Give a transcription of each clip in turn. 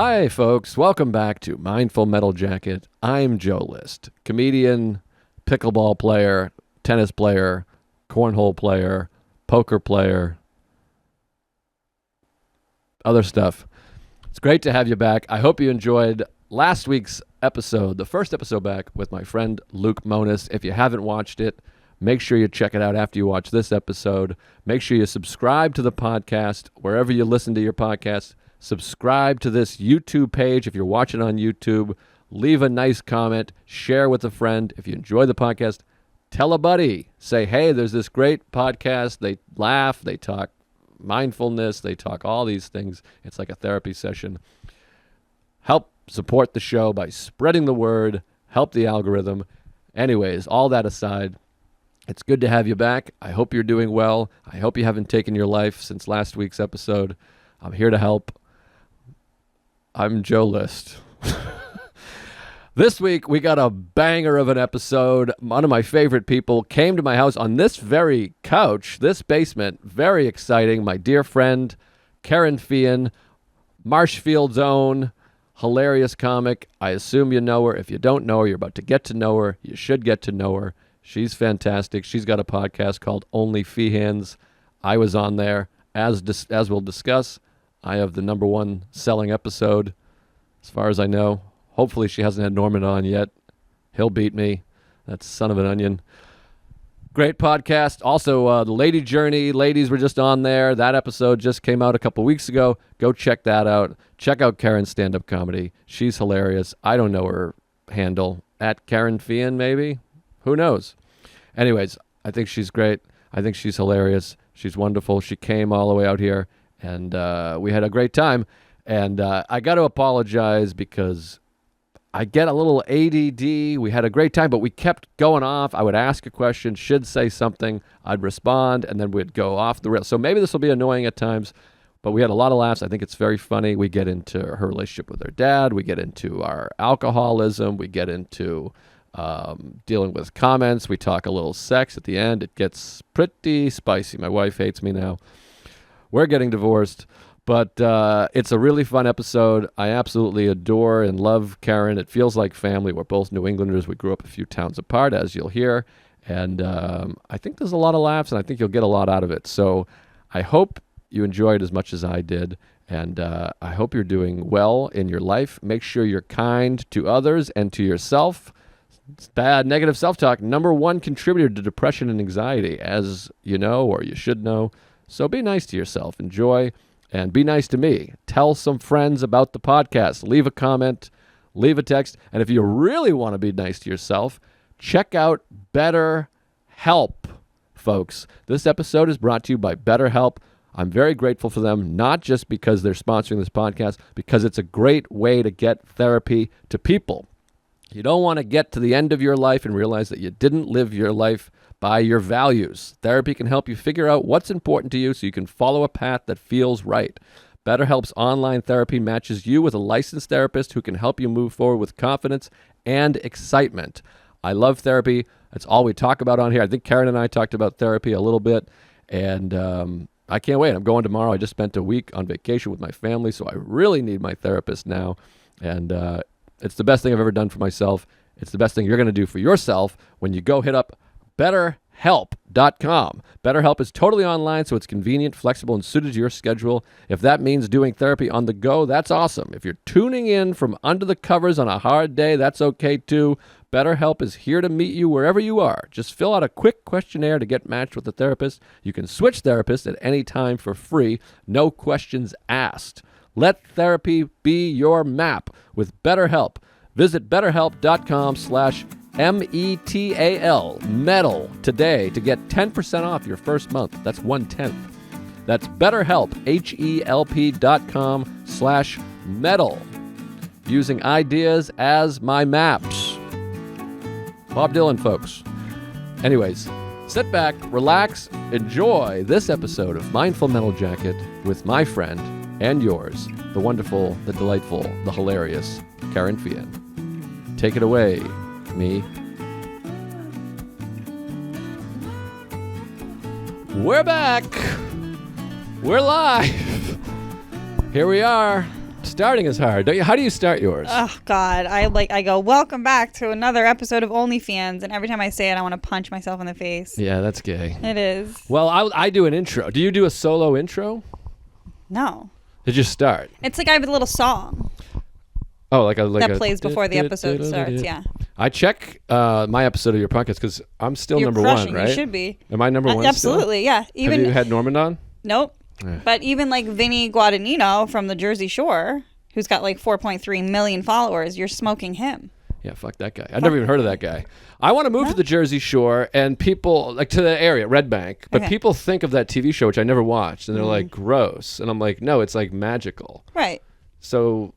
Hi, folks. Welcome back to Mindful Metal Jacket. I'm Joe List, comedian, pickleball player, tennis player, cornhole player, poker player, other stuff. It's great to have you back. I hope you enjoyed last week's episode, the first episode back with my friend Luke Monis. If you haven't watched it, make sure you check it out after you watch this episode. Make sure you subscribe to the podcast wherever you listen to your podcast. Subscribe to this YouTube page if you're watching on YouTube. Leave a nice comment. Share with a friend. If you enjoy the podcast, tell a buddy. Say, hey, there's this great podcast. They laugh. They talk mindfulness. They talk all these things. It's like a therapy session. Help support the show by spreading the word. Help the algorithm. Anyways, all that aside, it's good to have you back. I hope you're doing well. I hope you haven't taken your life since last week's episode. I'm here to help. I'm Joe List. This week, we got a banger of an episode. One of my favorite people came to my house on this very couch, this basement. Very exciting. My dear friend, Kerryn Feehan, Marshfield's own, hilarious comic. I assume you know her. If you don't know her, you're about to get to know her. You should get to know her. She's fantastic. She's got a podcast called Only Feehans. I was on there. As we'll discuss, I have the number one selling episode, as far as I know. Hopefully she hasn't had Norman on yet. He'll beat me. That's son of an onion. Great podcast. Also, The Lady Journey. Ladies were just on there. That episode just came out a couple weeks ago. Go check that out. Check out Kerryn's stand-up comedy. She's hilarious. I don't know her handle. At Kerryn Feehan, maybe? Who knows? Anyways, I think she's great. I think she's hilarious. She's wonderful. She came all the way out here, and we had a great time. And I got to apologize because I get a little ADD. We had a great time, but we kept going off. I would ask a question, she'd say something, I'd respond, and then we'd go off the rails. So maybe this will be annoying at times, but we had a lot of laughs. I think it's very funny. We get into her relationship with her dad. We get into our alcoholism. We get into dealing with comments. We talk a little sex at the end. It gets pretty spicy. My wife hates me now. We're getting divorced. But it's a really fun episode. I absolutely adore and love Kerryn. It feels like family. We're both New Englanders. We grew up a few towns apart, as you'll hear. And I think there's a lot of laughs, and I think you'll get a lot out of it. So I hope you enjoyed as much as I did. And I hope you're doing well in your life. Make sure you're kind to others and to yourself. Bad negative self-talk, number one contributor to depression and anxiety, as you know or you should know. So be nice to yourself. Enjoy. And be nice to me. Tell some friends about the podcast. Leave a comment. Leave a text. And if you really want to be nice to yourself, check out BetterHelp, folks. This episode is brought to you by BetterHelp. I'm very grateful for them, not just because they're sponsoring this podcast, because it's a great way to get therapy to people. You don't want to get to the end of your life and realize that you didn't live your life by your values. Therapy can help you figure out what's important to you so you can follow a path that feels right. BetterHelp's online therapy matches you with a licensed therapist who can help you move forward with confidence and excitement. I love therapy. That's all we talk about on here. I think Kerryn and I talked about therapy a little bit, and I can't wait. I'm going tomorrow. I just spent a week on vacation with my family, so I really need my therapist now, and it's the best thing I've ever done for myself. It's the best thing you're going to do for yourself when you go hit up BetterHelp.com. BetterHelp is totally online, so it's convenient, flexible, and suited to your schedule. If that means doing therapy on the go, that's awesome. If you're tuning in from under the covers on a hard day, that's okay too. BetterHelp is here to meet you wherever you are. Just fill out a quick questionnaire to get matched with a therapist. You can switch therapists at any time for free, no questions asked. Let therapy be your map with BetterHelp. Visit BetterHelp.com/METAL metal today to get 10% off your first month. That's 1/10. That's BetterHelp, HELP.com/metal. Using ideas as my maps. Bob Dylan, folks. Anyways, sit back, relax, enjoy this episode of Mindful Metal Jacket with my friend and yours, the wonderful, the delightful, the hilarious Kerryn Feehan. Take it away, me. We're back. We're live. Here we are. starting is hard. Don't you? How do you start yours? Oh God, I go, welcome back to another episode of OnlyFans, and every time I say it, I want to punch myself in the face. Yeah, that's gay. It is. Well, I do an intro. Do you do a solo intro? No. Did you start? It's like I have a little song. Oh, like that plays before the episode starts. Yeah. I check my episode of your podcast because I'm still You're number crushing. one, right? You should be. Am I number one? Absolutely, still? yeah. Even have you had Norman on? Nope. Yeah. But even like Vinny Guadagnino from the Jersey Shore, who's got like 4.3 million followers, you're smoking him. Yeah, fuck that guy. I've never even heard of that guy. I want to move to the Jersey Shore and people, like to the area, Red Bank, but people think of that TV show, which I never watched, and they're like, gross. And I'm like, no, it's like magical. Right. So.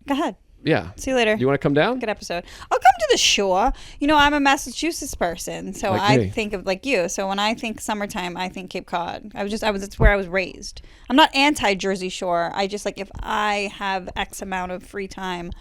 Go ahead. Yeah. See you later. You want to come down? Good episode. I'll come to the shore. You know, I'm a Massachusetts person, so I think of like you. So when I think summertime, I think Cape Cod. It's where I was raised. I'm not anti Jersey Shore. I just like if I have X amount of free time,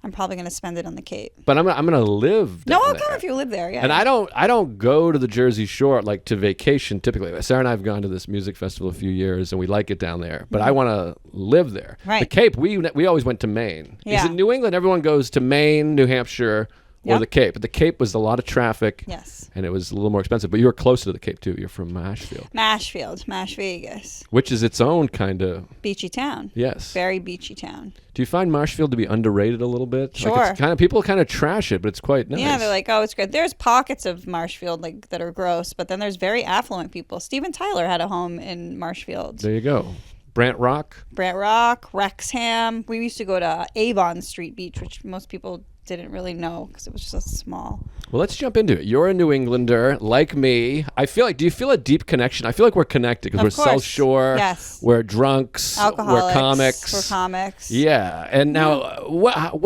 I'm probably going to spend it on the Cape. But I'm gonna live down I'll there. come if you live there. Yeah. And I don't go to the Jersey Shore like to vacation typically. Sarah and I have gone to this music festival a few years, and we like it down there. But I want to live there. Right. The Cape, we always went to Maine. Yeah. Because in New England, everyone goes to Maine, New Hampshire, or the Cape. But the Cape was a lot of traffic. Yes. And it was a little more expensive. But you were closer to the Cape too. You're from Ashfield. Mash Vegas. Which is its own kind of beachy town. Yes. Very beachy town. Do you find Marshfield to be underrated a little bit? Sure. Like it's people kind of trash it, but it's quite nice. Yeah, they're like, oh, it's good. There's pockets of Marshfield like that are gross, but then there's very affluent people. Steven Tyler had a home in Marshfield. There you go. Brant Rock, Wrexham. We used to go to Avon Street Beach, which most people didn't really know because it was just small. Well, let's jump into it. You're a New Englander, like me. Do you feel a deep connection? I feel like we're connected because we're South Shore. Yes. We're drunks. Alcoholics. We're comics. We're comics. Yeah. And now,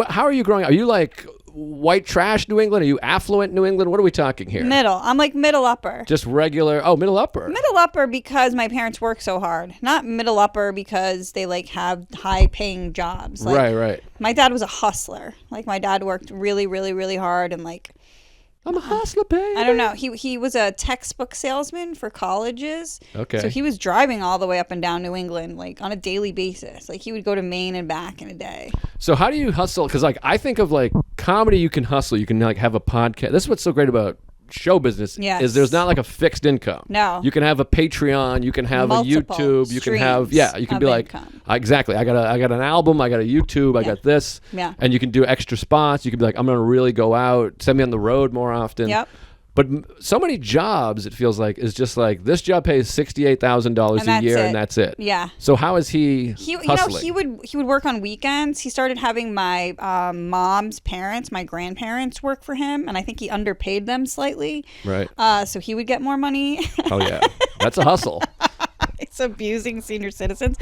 how are you growing up? Are you like white trash New England? Are you affluent New England? What are we talking here? Middle. I'm like middle upper. Just regular. Oh, middle upper. Middle upper because my parents work so hard. Not middle upper because they like have high paying jobs. Like, right. My dad was a hustler. Like my dad worked really, really, really hard and like. I'm a hustler, baby. I don't know. He was a textbook salesman for colleges. Okay. So he was driving all the way up and down New England, like on a daily basis. Like he would go to Maine and back in a day. So how do you hustle? Because like I think of like comedy, you can hustle. You can like have a podcast. This is what's so great about show business is there's not like a fixed income. No. You can have a Patreon, you can have multiple a YouTube, you can have you can be like exactly. I got an album, I got a YouTube, I got this. Yeah. And you can do extra spots. You can be like I'm going to really go out, send me on the road more often. Yep. But so many jobs, it feels like, is just like this job pays $68,000 a year, and that's it. Yeah. So how is he hustling? You know, he would work on weekends. He started having my mom's parents, my grandparents, work for him, and I think he underpaid them slightly. Right. So he would get more money. Oh yeah, that's a hustle. It's abusing senior citizens.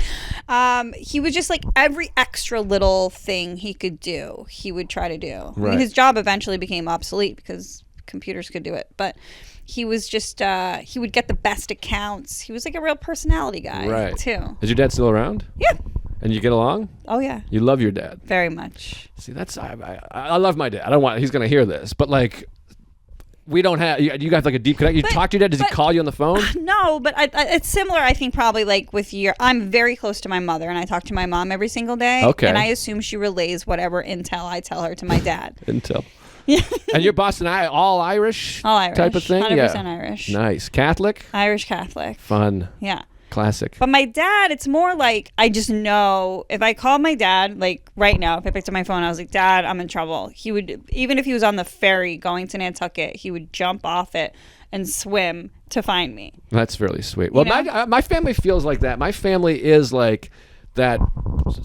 He was just like every extra little thing he could do, he would try to do. Right. I mean, his job eventually became obsolete because computers could do it, but he was just he would get the best accounts. He was like a real personality guy too. Is your dad still around? Yeah. And you get along? Oh yeah. You love your dad? Very much. See, that's I love my dad. He's gonna hear this, but like we don't have you guys like a deep connection. You talk to your dad? Does he call you on the phone? No, but it's similar. I think probably like with I'm very close to my mother, and I talk to my mom every single day. Okay. And I assume she relays whatever intel I tell her to my dad. Intel. Yeah. And you're Boston all Irish type of thing? 100% Irish. Nice. Catholic? Irish Catholic. Fun. Yeah. Classic. But my dad, it's more like I just know if I called my dad, like right now, if I picked up my phone, I was like, Dad, I'm in trouble. He would, even if he was on the ferry going to Nantucket, he would jump off it and swim to find me. That's really sweet. Well, my family feels like that. My family is like that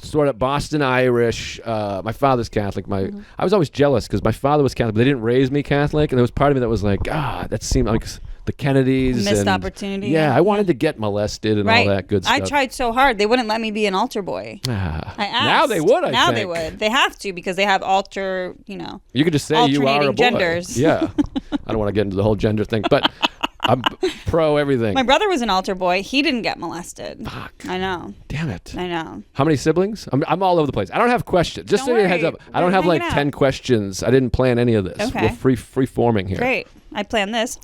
sort of Boston Irish. My father's Catholic. I was always jealous because my father was Catholic, but they didn't raise me Catholic, and there was part of me that was like, that seemed like the Kennedys. Missed opportunity. Yeah, I wanted to get molested and all that good stuff. I tried so hard. They wouldn't let me be an altar boy. I asked. Now they would, Now they would. They have to because they have altar, You could just say you are a boy. genders. Yeah. I don't want to get into the whole gender thing, but I'm pro everything. My brother was an altar boy. He didn't get molested. Fuck. I know. Damn it. I know. How many siblings? I'm all over the place. I don't have questions. Just so you heads up. I don't have like 10 questions. I didn't plan any of this. Okay. We're free forming here. Great. I planned this.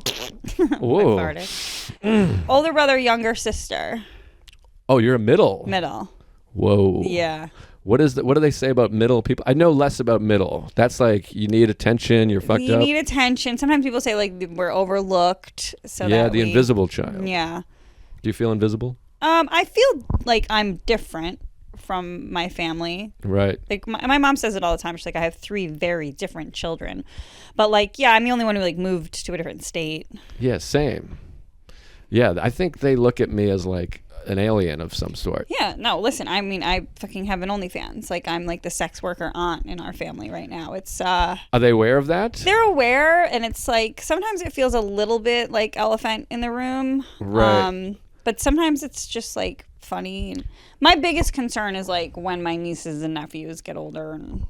Whoa. Older brother, younger sister. Oh, you're a middle. Middle. Whoa. Yeah. What do they say about middle people? I know less about middle. That's like you need attention. You're fucked up. You need attention. Sometimes people say like we're overlooked. So yeah, the invisible child. Yeah. Do you feel invisible? I feel like I'm different from my family. Right. Like my mom says it all the time. She's like, I have 3 very different children, but like, yeah, I'm the only one who like moved to a different state. Yeah, same. Yeah, I think they look at me as like an alien of some sort. Yeah, no, listen, I mean, I fucking have an OnlyFans. Like, I'm like the sex worker aunt in our family right now. It's Are they aware of that? They're aware, and it's like sometimes it feels a little bit like elephant in the room. Right. But sometimes it's just like funny. And my biggest concern is like when my nieces and nephews get older and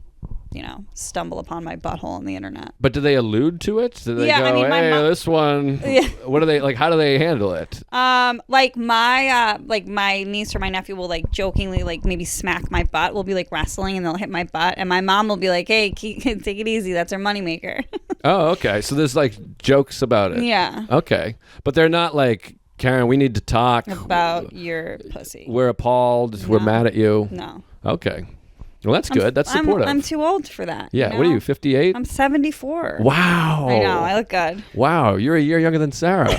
stumble upon my butthole on the internet. But do they allude to it? Do they go, I mean, hey, this one, yeah. What do they, like, how do they handle it? Like my niece or my nephew will like jokingly like maybe smack my butt. We'll be like wrestling and they'll hit my butt. And my mom will be like, hey, take it easy. That's our moneymaker. Oh, okay. So there's like jokes about it. Yeah. Okay. But they're not like, Kerryn, we need to talk. About your pussy. We're appalled. No. We're mad at you. No. Okay. Well, that's good. That's supportive. I'm too old for that. Yeah. What are you, 58? I'm 74. Wow. I know. I look good. Wow. You're a year younger than Sarah.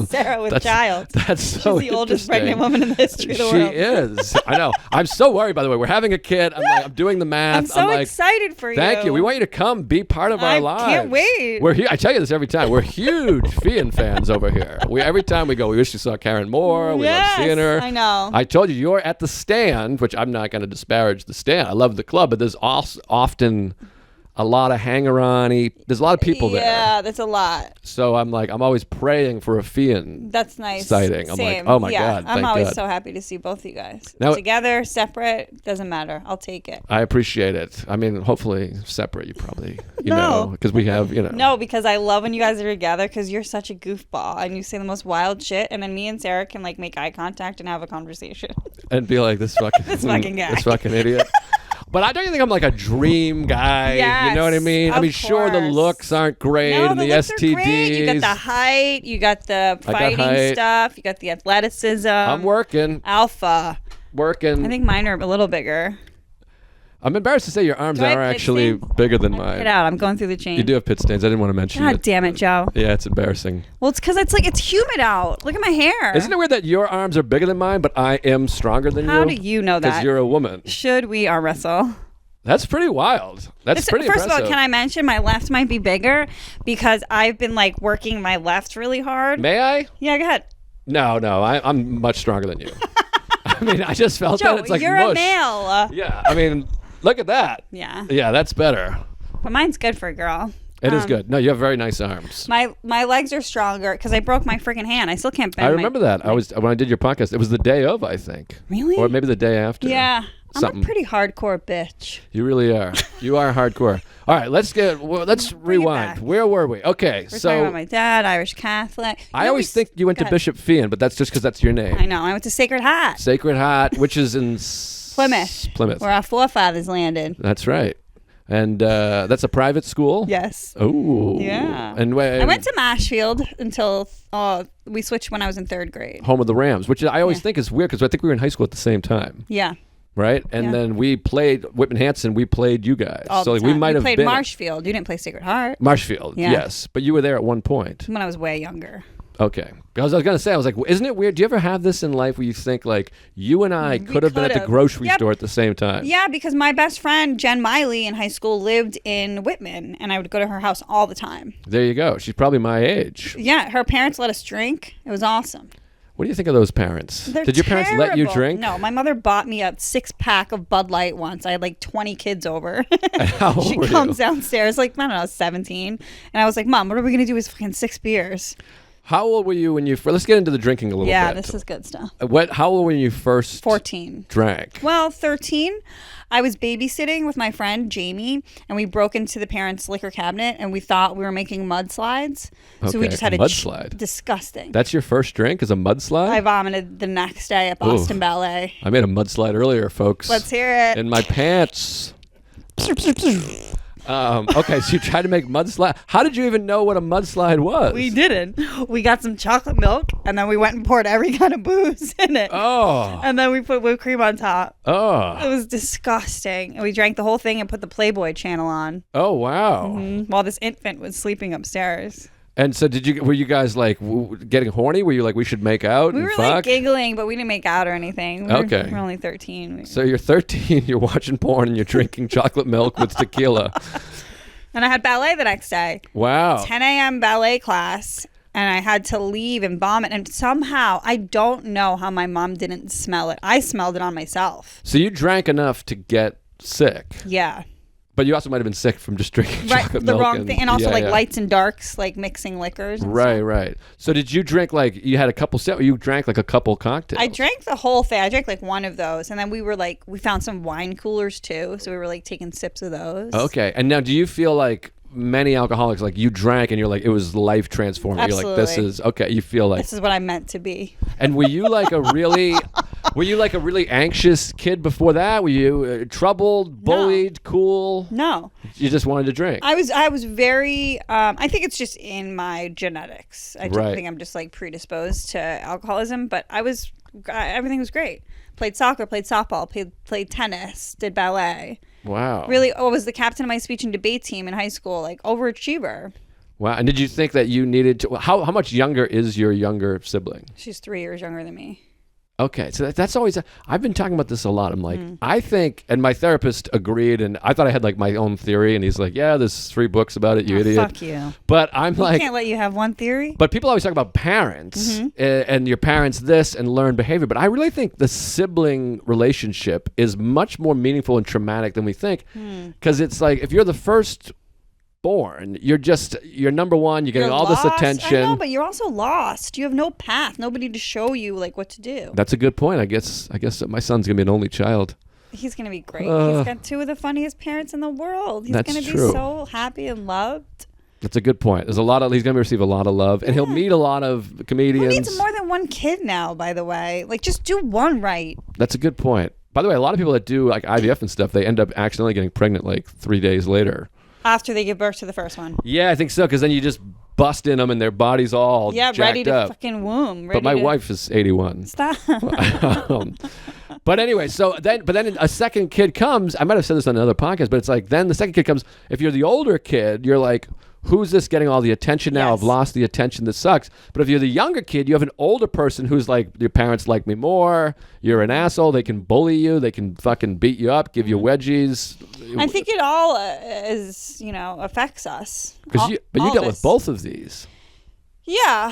Sarah with child. That's so She's the oldest pregnant woman in the history of the world. She is. I know. I'm so worried, by the way. We're having a kid. I'm doing the math. I'm so excited for you. Thank you. We want you to come be part of our lives. I can't wait. We're here. I tell you this every time. We're huge Feehan fans over here. Every time we go, we wish you saw Kerryn more. We love seeing her. I know. I told you, you're at the stand, which I'm not going to disparage the stand. I love the club, but there's also often a lot of hanger-on-y. There's a lot of people there. Yeah, that's a lot. So I'm always praying for a Feehan. That's nice. Sighting. Same. I'm like, oh my God. I'm always so happy to see both you guys. Now, together, separate, doesn't matter. I'll take it. I appreciate it. I mean, hopefully separate. You probably, know, because we have, No, because I love when you guys are together because you're such a goofball and you say the most wild shit, and then me and Sarah can like make eye contact and have a conversation and be like this fucking this fucking guy, this fucking idiot. But I don't think I'm like a dream guy. Yes, you know what I mean? I mean, sure, the looks aren't great, and the STDs. Great. You got the height, you got the fighting stuff, you got the athleticism. I'm working. Alpha. Working. I think mine are a little bigger. I'm embarrassed to say your arms are actually bigger than mine. Get out. I'm going through the chain. You do have pit stains. I didn't want to mention it. God damn it, Joe. Yeah, it's embarrassing. Well, it's because it's humid out. Look at my hair. Isn't it weird that your arms are bigger than mine, but I am stronger than you? How do you know that? Because you're a woman. Should we arm wrestle? That's pretty wild. That's pretty impressive. First of all, can I mention my left might be bigger because I've been like working my left really hard. May I? Yeah, go ahead. No, I'm much stronger than you. I mean, I just felt Joe, that it's like you're mush. a male. Yeah, I mean, look at that. Yeah. Yeah, that's better. But mine's good for a girl. It is good. No, you have very nice arms. My legs are stronger because I broke my freaking hand. I still can't bend. I remember that. When I did your podcast, it was the day of, I think. Really? Or maybe the day after. Yeah. Something. I'm a pretty hardcore bitch. You really are. You are hardcore. All right, let's rewind. Where were we? Okay, We're talking about my dad, Irish Catholic. I always think you went to Bishop Feehan, but that's just because that's your name. I know. I went to Sacred Heart. Sacred Heart, which is in Plymouth, where our forefathers landed. That's right. And that's a private school? Yes. Oh. Yeah. And I went to Marshfield until we switched when I was in 3rd grade. Home of the Rams, which I always think is weird because I think we were in high school at the same time. Yeah. Right? And then we played Whitman-Hanson. We played you guys. So we might have played Marshfield. You didn't play Sacred Heart. Marshfield, yes. But you were there at one point. When I was way younger. Okay. Because I was going to say, I was like, isn't it weird? Do you ever have this in life where you think, like, you and I could have been at the grocery store at the same time? Yeah, because my best friend, Jen Miley, in high school lived in Whitman, and I would go to her house all the time. There you go. She's probably my age. Yeah, her parents let us drink. It was awesome. What do you think of those parents? Did your parents let you drink? No, my mother bought me a 6-pack of Bud Light once. I had like 20 kids over. How old she were comes you? downstairs, like, I don't know, 17. And I was like, Mom, what are we going to do with fucking 6 beers? How old were you when you let's get into the drinking a little bit. Yeah, this is good stuff. How old were you first 14. drank? Well, 13. I was babysitting with my friend Jamie, and we broke into the parents' liquor cabinet, and we thought we were making mudslides. Okay, so we just had a mudslide. Disgusting. That's your first drink is a mudslide? I vomited the next day at Boston Ballet. I made a mudslide earlier, folks. Let's hear it. In my pants. Okay, so you tried to make mudslide. How did you even know what a mudslide was? We didn't. We got some chocolate milk, and then we went and poured every kind of booze in it. Oh. And then we put whipped cream on top. Oh. It was disgusting. And we drank the whole thing and put the Playboy channel on. Oh, wow. While this infant was sleeping upstairs. And so were you guys like getting horny? Were you like, we should make out We and were fuck? like giggling, but we didn't make out or anything. We're only 13. So you're 13, you're watching porn, and you're drinking chocolate milk with tequila. And I had ballet the next day. Wow. 10 a.m. ballet class. And I had to leave and vomit. And somehow, I don't know how my mom didn't smell it. I smelled it on myself. So you drank enough to get sick. Yeah. But you also might have been sick from just drinking chocolate the milk. wrong thing. And also lights and darks, like mixing liquors. And stuff. Right. So did you drink you had a couple or you drank like a couple cocktails? I drank the whole thing. I drank like one of those. And then we found some wine coolers too. So we were like taking sips of those. Okay. And now do you feel like many alcoholics, like you drank and you're like, it was life transforming? Absolutely. You're like, this is, okay, you feel like. This is what I'm meant to be. And were you like a really anxious kid before that? Were you troubled, bullied, cool? No. You just wanted to drink? I was very, I think it's just in my genetics. I don't think I'm just like predisposed to alcoholism, but everything was great. Played soccer, played softball, played tennis, did ballet. Wow. Really, was the captain of my speech and debate team in high school, like overachiever. Wow. And did you think that you needed to, how much younger is your younger sibling? She's 3 years younger than me. Okay, so that's always, I've been talking about this a lot. I'm like, I think, and my therapist agreed, and I thought I had like my own theory, and he's like, yeah, there's 3 books about it, you idiot. Fuck you. But I'm We like, can't let you have one theory. but people always talk about parents and your parents this and learned behavior. But I really think the sibling relationship is much more meaningful and traumatic than we think. Because it's like, if you're the first born, you're number one, you're getting all lost. this attention. I know, but you're also lost. You have no path, nobody to show you like what to do. That's a good point. I guess my son's gonna be an only child. He's gonna be great. He's got 2 of the funniest parents in the world. He's gonna be so happy and loved. That's a good point. He's gonna receive a lot of love, and he'll meet a lot of comedians. Who needs more than one kid now, by the way? Like, just do one right. That's a good point. By the way, a lot of people that do like IVF and stuff, they end up accidentally getting pregnant like 3 days later. After they give birth to the first one. Yeah, I think so, because then you just bust in them and their body's all jacked ready to up. fucking womb. But my wife is 81. Stop. But anyway, but then a second kid comes. I might have said this on another podcast, but it's like then the second kid comes. If you're the older kid, you're like, who's this getting all the attention now? Yes. I've lost the attention. This sucks. But if you're the younger kid, you have an older person who's like, your parents like me more. You're an asshole. They can bully you. They can fucking beat you up, give you wedgies. I think it all affects us. But you dealt with both of these. Yeah,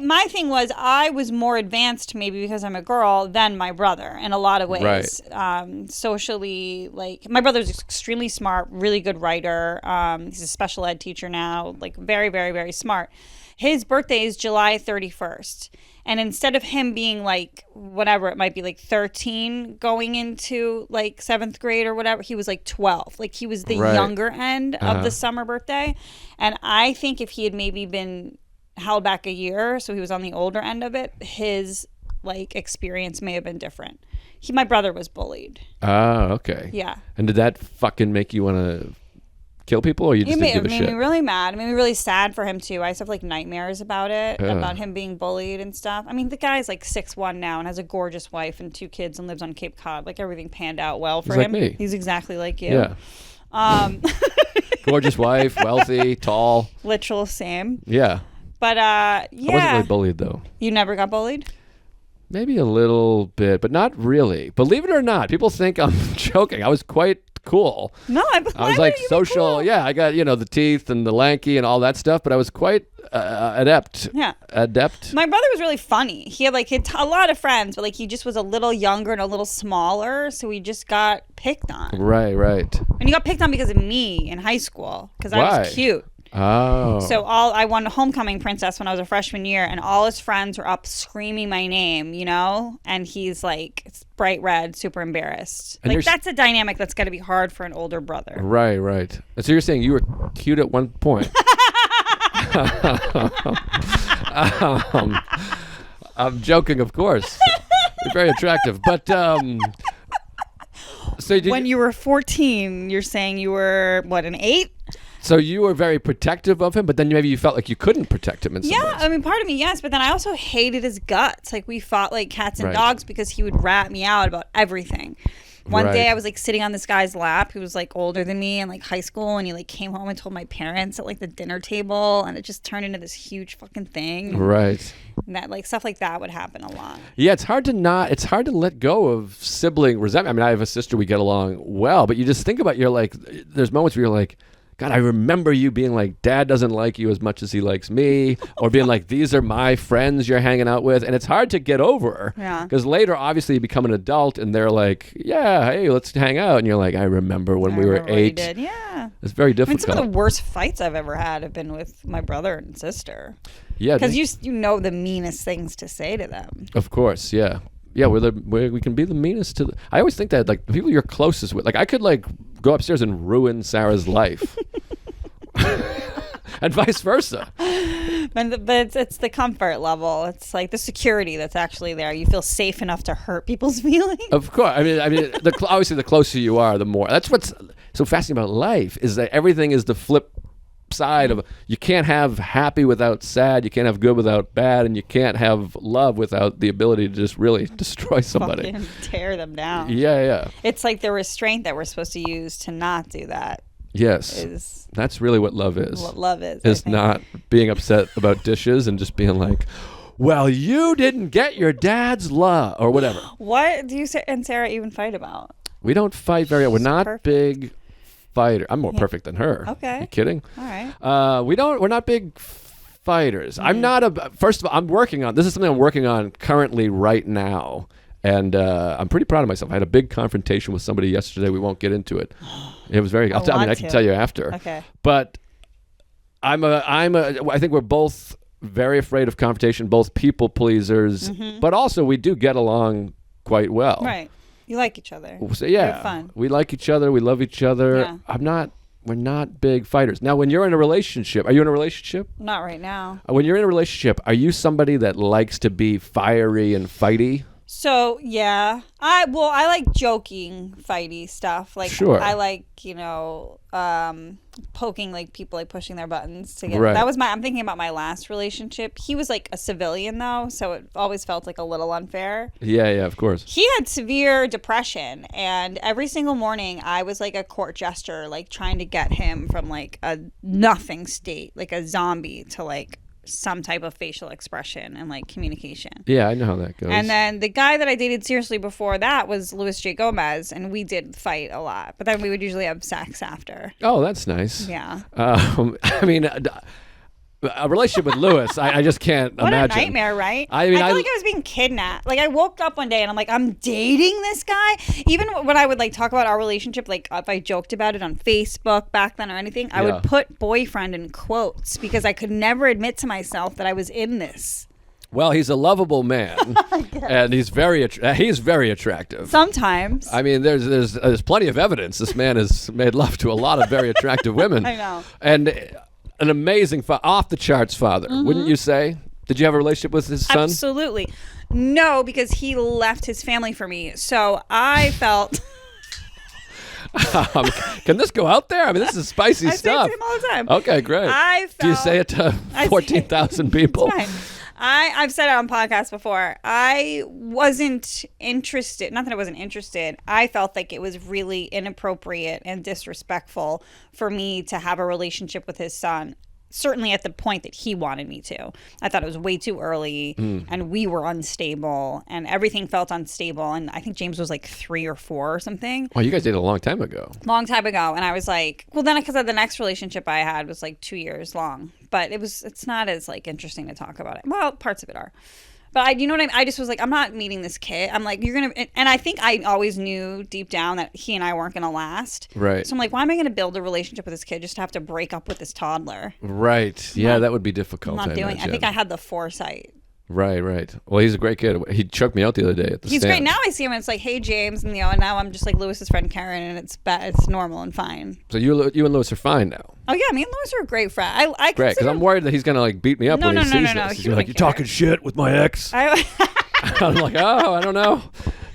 my thing was I was more advanced maybe because I'm a girl than my brother in a lot of ways. Right. Socially, like my brother's extremely smart, really good writer. He's a special ed teacher now, like very, very, very smart. His birthday is July 31st. And instead of him being like, whatever, it might be like 13 going into like 7th grade or whatever, he was like 12. Like he was the younger end of the summer birthday. And I think if he had maybe been held back a year, so he was on the older end of it, his like experience may have been different. My brother was bullied. Oh, okay. Yeah. And did that fucking make you want to kill people, or you just didn't give a shit? It made me really mad. It made me really sad for him too. I used to have like nightmares about it, about him being bullied and stuff. I mean, the guy's like 6'1" now and has a gorgeous wife and 2 kids and lives on Cape Cod. Like everything panned out well for him. Like me. He's exactly like you. Yeah. Gorgeous wife, wealthy, tall. Literal same. Yeah. But yeah. I wasn't really bullied though. You never got bullied? Maybe a little bit, but not really. Believe it or not, people think I'm joking. I was quite cool. No, I was like social. Cool? Yeah, I got the teeth and the lanky and all that stuff, but I was quite adept. Yeah, adept. My brother was really funny. He had like a lot of friends, but like he just was a little younger and a little smaller, so he just got picked on. Right. And he got picked on because of me in high school because I was cute. Oh. So I won homecoming princess when I was a freshman year, and all his friends were up screaming my name, and he's like bright red, super embarrassed. And like that's a dynamic that's got to be hard for an older brother. Right. And so you're saying you were cute at one point. I'm joking, of course. You're very attractive, but when you were 14, you're saying you were, what, an 8? So you were very protective of him, but then maybe you felt like you couldn't protect him in some ways. I mean, part of me, yes, but then I also hated his guts. Like, we fought like cats and dogs because he would rat me out about everything. One day I was like sitting on this guy's lap who was like older than me in like high school, and he like came home and told my parents at like the dinner table, and it just turned into this huge fucking thing. Right. And that like stuff like that would happen a lot. Yeah, it's hard to let go of sibling resentment. I mean, I have a sister, we get along well, but you just think about, there's moments where you're like, God, I remember you being like, Dad doesn't like you as much as he likes me, or being like, these are my friends you're hanging out with. And it's hard to get over. Yeah. Because later, obviously, you become an adult and they're like, yeah, hey, let's hang out. And you're like, I remember when we were 8. Did. Yeah. It's very difficult. I mean, some of the worst fights I've ever had have been with my brother and sister. Yeah. Because you know the meanest things to say to them. Of course, yeah. Yeah, we can be the meanest to I always think that, like, the people you're closest with, like, I could, like, go upstairs and ruin Sarah's life. And vice versa. But it's the comfort level. It's like the security that's actually there. You feel safe enough to hurt people's feelings. Of course. I mean, obviously, the closer you are, the more. That's what's so fascinating about life, is that everything is the flip side of, you can't have happy without sad, you can't have good without bad, and you can't have love without the ability to just really destroy somebody. Fucking tear them down. Yeah. It's like the restraint that we're supposed to use to not do that. Yes. That's really what love is. What love is. Is not being upset about dishes and just being like, well, you didn't get your dad's love, or whatever. What do you and Sarah even fight about? We don't fight very. We're not perfect. Big fighter. I'm more perfect than her. Okay. Are you kidding? All right. We're not big fighters. I'm not first of all, this is something I'm working on currently right now. And I'm pretty proud of myself. I had a big confrontation with somebody yesterday. We won't get into it. It was very. I can tell you after. Okay. But I think we're both very afraid of confrontation. Both people pleasers, but also we do get along quite well. Right. You like each other. So yeah, fun. We like each other. We love each other. Yeah. We're not big fighters. Now, when you're in a relationship, are you in a relationship? Not right now. When you're in a relationship, are you somebody that likes to be fiery and fighty? So yeah, I like joking, fighty stuff. Like, sure. I like, poking like people, like pushing their buttons to get. Right. That was I'm thinking about my last relationship. He was like a civilian though, so it always felt like a little unfair. Yeah, of course. He had severe depression, and every single morning I was like a court jester, like trying to get him from like a nothing state, like a zombie, to like some type of facial expression and like communication. Yeah, I know how that goes. And then the guy that I dated seriously before that was Luis J. Gomez, and we did fight a lot, but then we would usually have sex after. Oh, that's nice. Yeah. I mean, a relationship with Luis, I just can't what imagine. What a nightmare, right? I mean, I feel like I was being kidnapped. Like, I woke up one day and I'm like, I'm dating this guy. Even when I would like talk about our relationship, like if I joked about it on Facebook back then or anything, I would put boyfriend in quotes because I could never admit to myself that I was in this. Well, he's a lovable man, and he's very attractive. Sometimes. I mean, there's plenty of evidence this man has made love to a lot of very attractive women. I know. And an amazing, off the charts father, wouldn't you say? Did you have a relationship with his son? Absolutely. No, because he left his family for me. So I felt. Can this go out there? I mean, this is spicy stuff. I say it to him all the time. Okay, great. Do you say it to 14,000 people? It's fine. I've said it on podcasts before. I wasn't interested. Not that I wasn't interested. I felt like it was really inappropriate and disrespectful for me to have a relationship with his son. Certainly at the point that he wanted me to. I thought it was way too early, and we were unstable, and everything felt unstable. And I think James was like 3 or 4 or something. Oh, you guys dated a long time ago. Long time ago. And I was like, well, then because the next relationship I had was like 2 years long. But it's not as like interesting to talk about it. Well, parts of it are. But you know what I mean? I just was like, I'm not meeting this kid. I'm like, you're going to... And I think I always knew deep down that he and I weren't going to last. Right. So I'm like, why am I going to build a relationship with this kid just to have to break up with this toddler? Right. Yeah, that would be difficult. I'm not doing it. I think I had the foresight. Right. Well, he's a great kid. He choked me out the other day at the He's stand. great. Now I see him and it's like, hey, James. And, and now I'm just like Lewis's friend Kerryn, and it's normal and fine. So you and Lewis are fine now? Oh, yeah. Me and Lewis are a great friend. I great, because I'm worried that he's going to like beat me up when he sees this. He's like, you're talking shit with my ex. I'm like, oh, I don't know.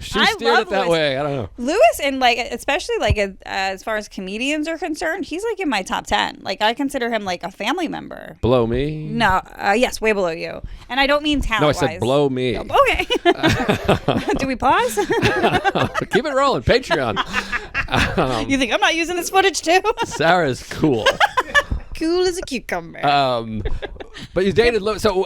She steered it that way. I don't know. Lewis, and like especially like as far as comedians are concerned, he's like in my top 10. Like I consider him like a family member. Below me? No, yes, way below you. And I don't mean talent-wise. No, I said blow me. Okay. Do we pause? Keep it rolling. Patreon. You think I'm not using this footage too? Sarah's cool. Cool as a cucumber. But you dated Lewis. So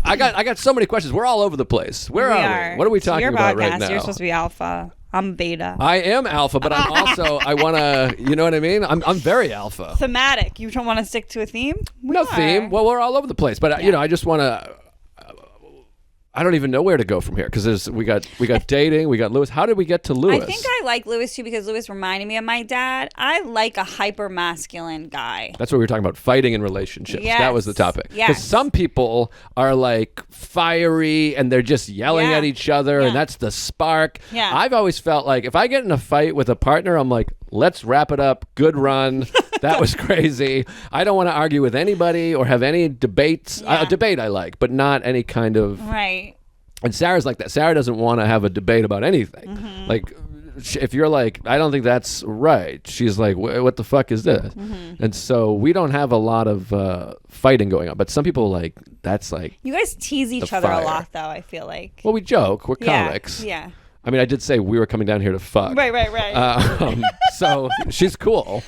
I got so many questions. We're all over the place. Where are we? What are we talking about right now? You're supposed to be alpha. I'm beta. I am alpha, but I'm also, I want to, you know what I mean? I'm very alpha. Thematic. You don't want to stick to a theme? No theme. Well, we're all over the place. But, you know, I just want to, I don't even know where to go from here because we got dating, we got Lewis. How did we get to Lewis? I think I like Lewis too because Lewis reminded me of my dad. I like a hyper masculine guy. That's what we were talking about, fighting in relationships. Yes. That was the topic. Yes. Because some people are like fiery and they're just yelling at each other and that's the spark. Yeah. I've always felt like if I get in a fight with a partner, I'm like, let's wrap it up. Good run. That was crazy. I don't want to argue with anybody or have any debates. A debate I like, but not any kind of... Right. And Sarah's like that. Sarah doesn't want to have a debate about anything. Mm-hmm. Like, if you're like, I don't think that's right, she's like, what the fuck is this? Mm-hmm. And so we don't have a lot of fighting going on. But some people like, that's like... You guys tease each other a lot, though, I feel like. Well, we joke. We're comics. Yeah. I mean, I did say we were coming down here to fuck. Right. So she's cool.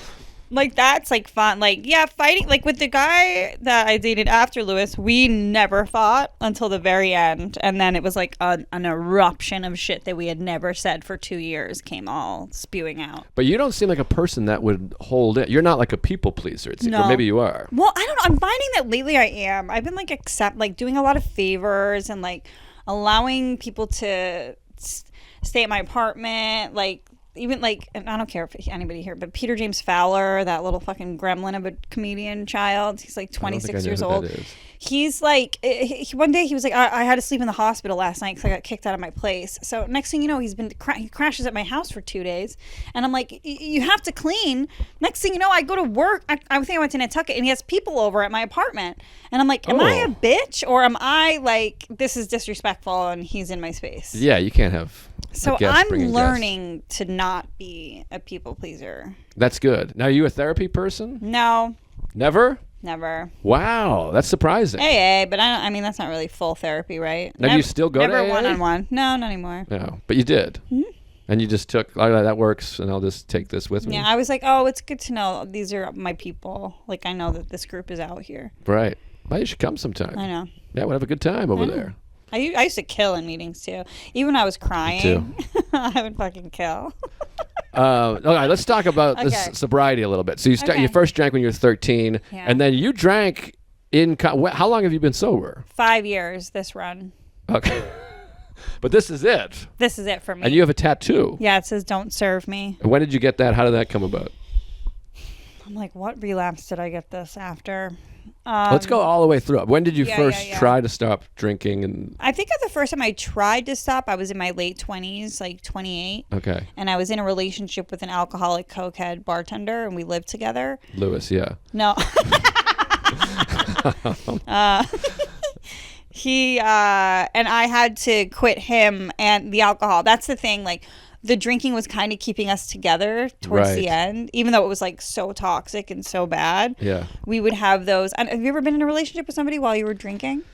Like, that's, like, fun. Like, yeah, fighting. Like, with the guy that I dated after Lewis, we never fought until the very end. And then it was, like, an eruption of shit that we had never said for 2 years came all spewing out. But you don't seem like a person that would hold it. You're not, like, a people pleaser. No. Or maybe you are. Well, I don't know. I'm finding that lately I am. I've been, like, doing a lot of favors and, like, allowing people to stay at my apartment, like... Even like, and I don't care if anybody here, but Peter James Fowler, that little fucking gremlin of a comedian child, he's like 26 years old. He's like, one day he was like, I had to sleep in the hospital last night because I got kicked out of my place. So next thing you know, he crashes at my house for 2 days. And I'm like, you have to clean. Next thing you know, I go to work. I think I went to Nantucket and he has people over at my apartment. And I'm like, am I a bitch or am I like, this is disrespectful and he's in my space? Yeah, you can't have... So I'm learning to not be a people pleaser. That's good. Now, are you a therapy person? No. Never? Never. Wow, that's surprising. AA, but I mean, that's not really full therapy, right? Now, do you still go to AA? Never one-on-one. No, not anymore. No, but you did. Mm-hmm. And you just took, that works, and I'll just take this with me. Yeah, I was like, oh, it's good to know these are my people. Like, I know that this group is out here. Right. Well, you should come sometime. I know. Yeah, we'll have a good time over there. I used to kill in meetings too. Even when I was crying, I would fucking kill. All right, let's talk about this sobriety a little bit. So you first drank when you were 13, and then you drank in. How long have you been sober? 5 years. This run. Okay, but this is it. This is it for me. And you have a tattoo. Yeah, it says "Don't serve me." And when did you get that? How did that come about? I'm like, what relapse did I get this after? Let's go all the way through. When did you first try to stop drinking? And I think at the first time I tried to stop, I was in my late 20s, like 28. Okay. And I was in a relationship with an alcoholic cokehead bartender, and we lived together. Lewis, yeah. No. He and I had to quit him and the alcohol. That's the thing, like. The drinking was kind of keeping us together towards the end, even though it was like so toxic and so bad. Yeah. We would have those. And have you ever been in a relationship with somebody while you were drinking?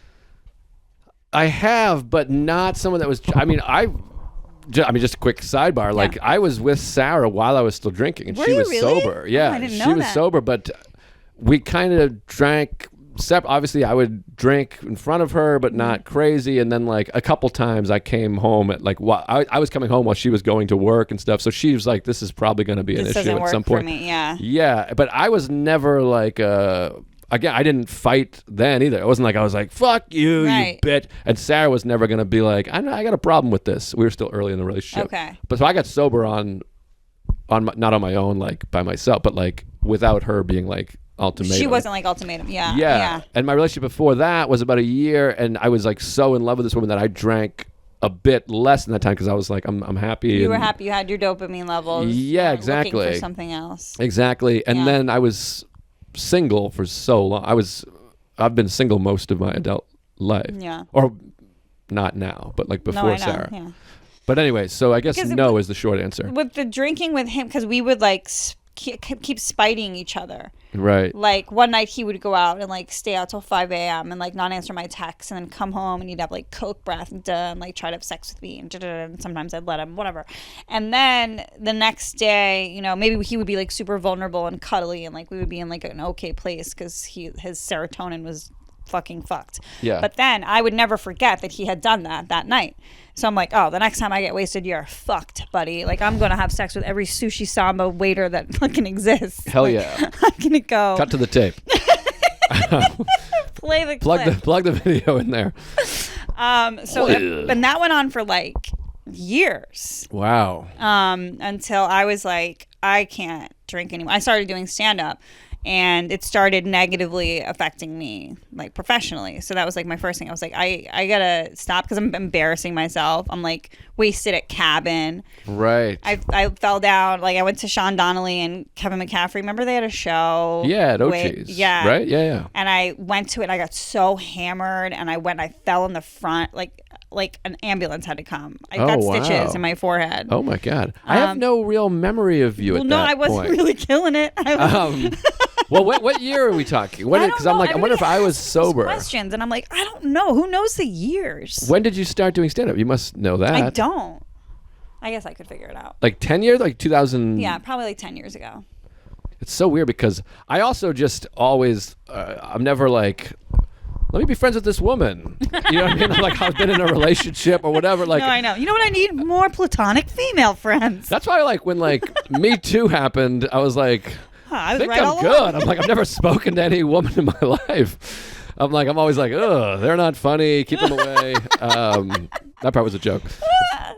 I have, but not someone that was, just a quick sidebar. Like I was with Sarah while I was still drinking and she was sober. Yeah. I didn't know she was sober, but we kind of drank obviously I would drink in front of her, but not crazy. And then like a couple times I came home at like, I was coming home while she was going to work and stuff. So she was like, this is probably going to be an issue at some point. For me, yeah. Yeah. But I was never like, again, I didn't fight then either. It wasn't like I was like, fuck you, you bitch. And Sarah was never going to be like, I got a problem with this. We were still early in the relationship. Okay. But so I got sober not on my own, like by myself, but like without her being like, ultimatum. She wasn't like ultimatum. Yeah. And my relationship before that was about a year, and I was like so in love with this woman that I drank a bit less than that time because I was like, I'm happy. You were happy. You had your dopamine levels. Yeah, exactly. Looking for something else. Exactly. And then I was single for so long. I've been single most of my adult life. Yeah. Or not now, but like before Sarah. Yeah. But anyway, so I guess Because no is the short answer. With the drinking with him, because we would like keep spiting each other. Right. Like one night he would go out and like stay out till 5 a.m. and like not answer my texts, and then come home and he'd have like coke breath and like try to have sex with me and sometimes I'd let him, whatever. And then the next day, you know, maybe he would be like super vulnerable and cuddly, and like we would be in like an okay place because his serotonin was fucking fucked. Yeah. But then I would never forget that he had done that night. So I'm like, oh, the next time I get wasted, you're fucked, buddy. Like, I'm gonna have sex with every sushi samba waiter that fucking exists. Hell like, yeah. I'm gonna go. Cut to the tape. Play the clip. Plug the video in there. And that went on for like years. Wow. Until I was like, I can't drink anymore. I started doing stand-up. And it started negatively affecting me, like professionally. So that was like my first thing. I was like, I gotta stop because I'm embarrassing myself. I'm like wasted at Cabin. Right. I fell down. Like I went to Sean Donnelly and Kevin McCaffrey. Remember they had a show? Yeah, at Ochi's. Yeah. Right? Yeah. And I went to it and I got so hammered and I fell in the front. Like an ambulance had to come. I got stitches in my forehead. Oh my God. I have no real memory of you at that point. No, I wasn't really killing it. Well, what year are we talking? Because I'm like, I wonder if I was sober. Questions, and I'm like, I don't know. Who knows the years? When did you start doing stand-up? You must know that. I don't. I guess I could figure it out. Like 10 years? Like 2000? Yeah, probably like 10 years ago. It's so weird because I also just always, I'm never like, let me be friends with this woman. You know what I mean? Like I've been in a relationship or whatever. Like, no, I know. You know what I need? More platonic female friends. That's why like when like Me Too happened, I was like, I think I'm good. I'm like, I've never spoken to any woman in my life. I'm always like, ugh, they're not funny. Keep them away. That part was a joke.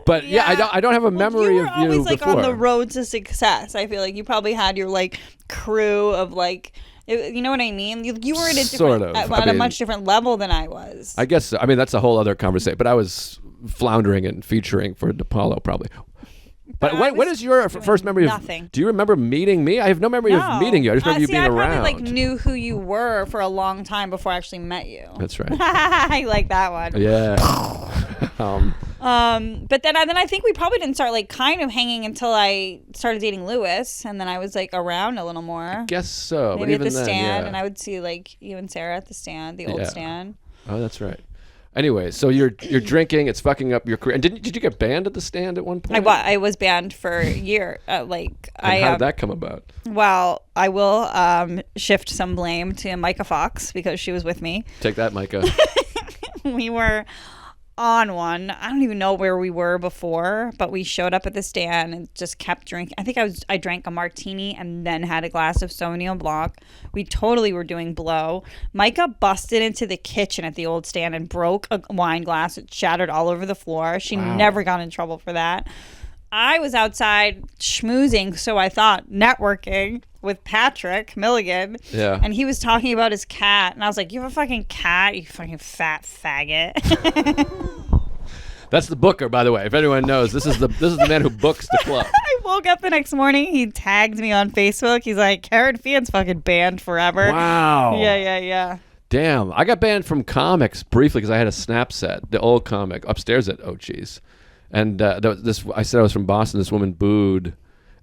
But yeah, I don't have a memory of you always like before. on the road to success. I feel like you probably had your like crew of like, you know what I mean? You were at a different, at a much different level than I was. I guess so. I mean, that's a whole other conversation. But I was floundering and featuring for DePaulo probably. But what is your first memory nothing. Do you remember meeting me? I have no memory of meeting you. I just remember you being around. I probably knew who you were for a long time before I actually met you. That's right. I like that one. Yeah. But then I think we probably didn't start like kind of hanging until I started dating Lewis, and then I was like around a little more. I guess so. Maybe but even at the stand, yeah. and I would see like you and Sarah at the stand, the old stand. Oh, that's right. Anyway, so you're drinking. It's fucking up your career. And did you get banned at the stand at one point? I was banned for a year. How did that come about? Well, I will shift some blame to Micah Fox because she was with me. Take that, Micah. We were on one. I don't even know where we were before, but we showed up at the stand and just kept drinking. I think I drank a martini and then had a glass of Sauvignon Blanc. We totally were doing blow. Micah busted into the kitchen at the old stand and broke a wine glass. It shattered all over the floor. She never got in trouble for that. I was outside schmoozing, so I thought, networking with Patrick Milligan. Yeah. And he was talking about his cat. And I was like, you have a fucking cat, you fucking fat faggot. That's the booker, by the way. If anyone knows, this is the man who books the club. I woke up the next morning. He tagged me on Facebook. He's like, Kerryn Feehan's fucking banned forever. Wow. Yeah. Damn. I got banned from comics briefly because I had a snap set, the old comic, upstairs at Ochi's. And I said I was from Boston. This woman booed.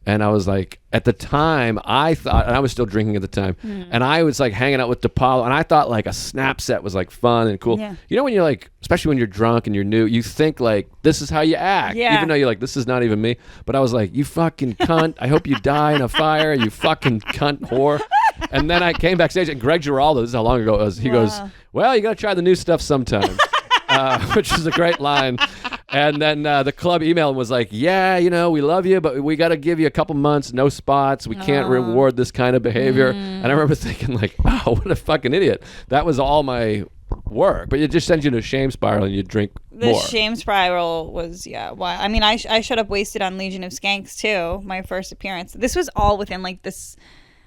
And I was like, at the time, I thought, and I was still drinking at the time, and I was like hanging out with DePaulo, and I thought like a snap set was like fun and cool. Yeah. You know when you're like, especially when you're drunk and you're new, you think like, this is how you act. Yeah. Even though you're like, this is not even me. But I was like, you fucking cunt. I hope you die in a fire, you fucking cunt whore. And then I came backstage, and Greg Giraldo, this is how long ago it was, he goes, well, you got to try the new stuff sometime, which is a great line. And then the club emailed and was like, yeah, you know, we love you, but we got to give you a couple months, no spots. We can't reward this kind of behavior. And I remember thinking like, oh, what a fucking idiot. That was all my work. But it just sends you to a shame spiral and you drink more. The shame spiral was, why? I mean, I showed up wasted on Legion of Skanks too, my first appearance. This was all within like this,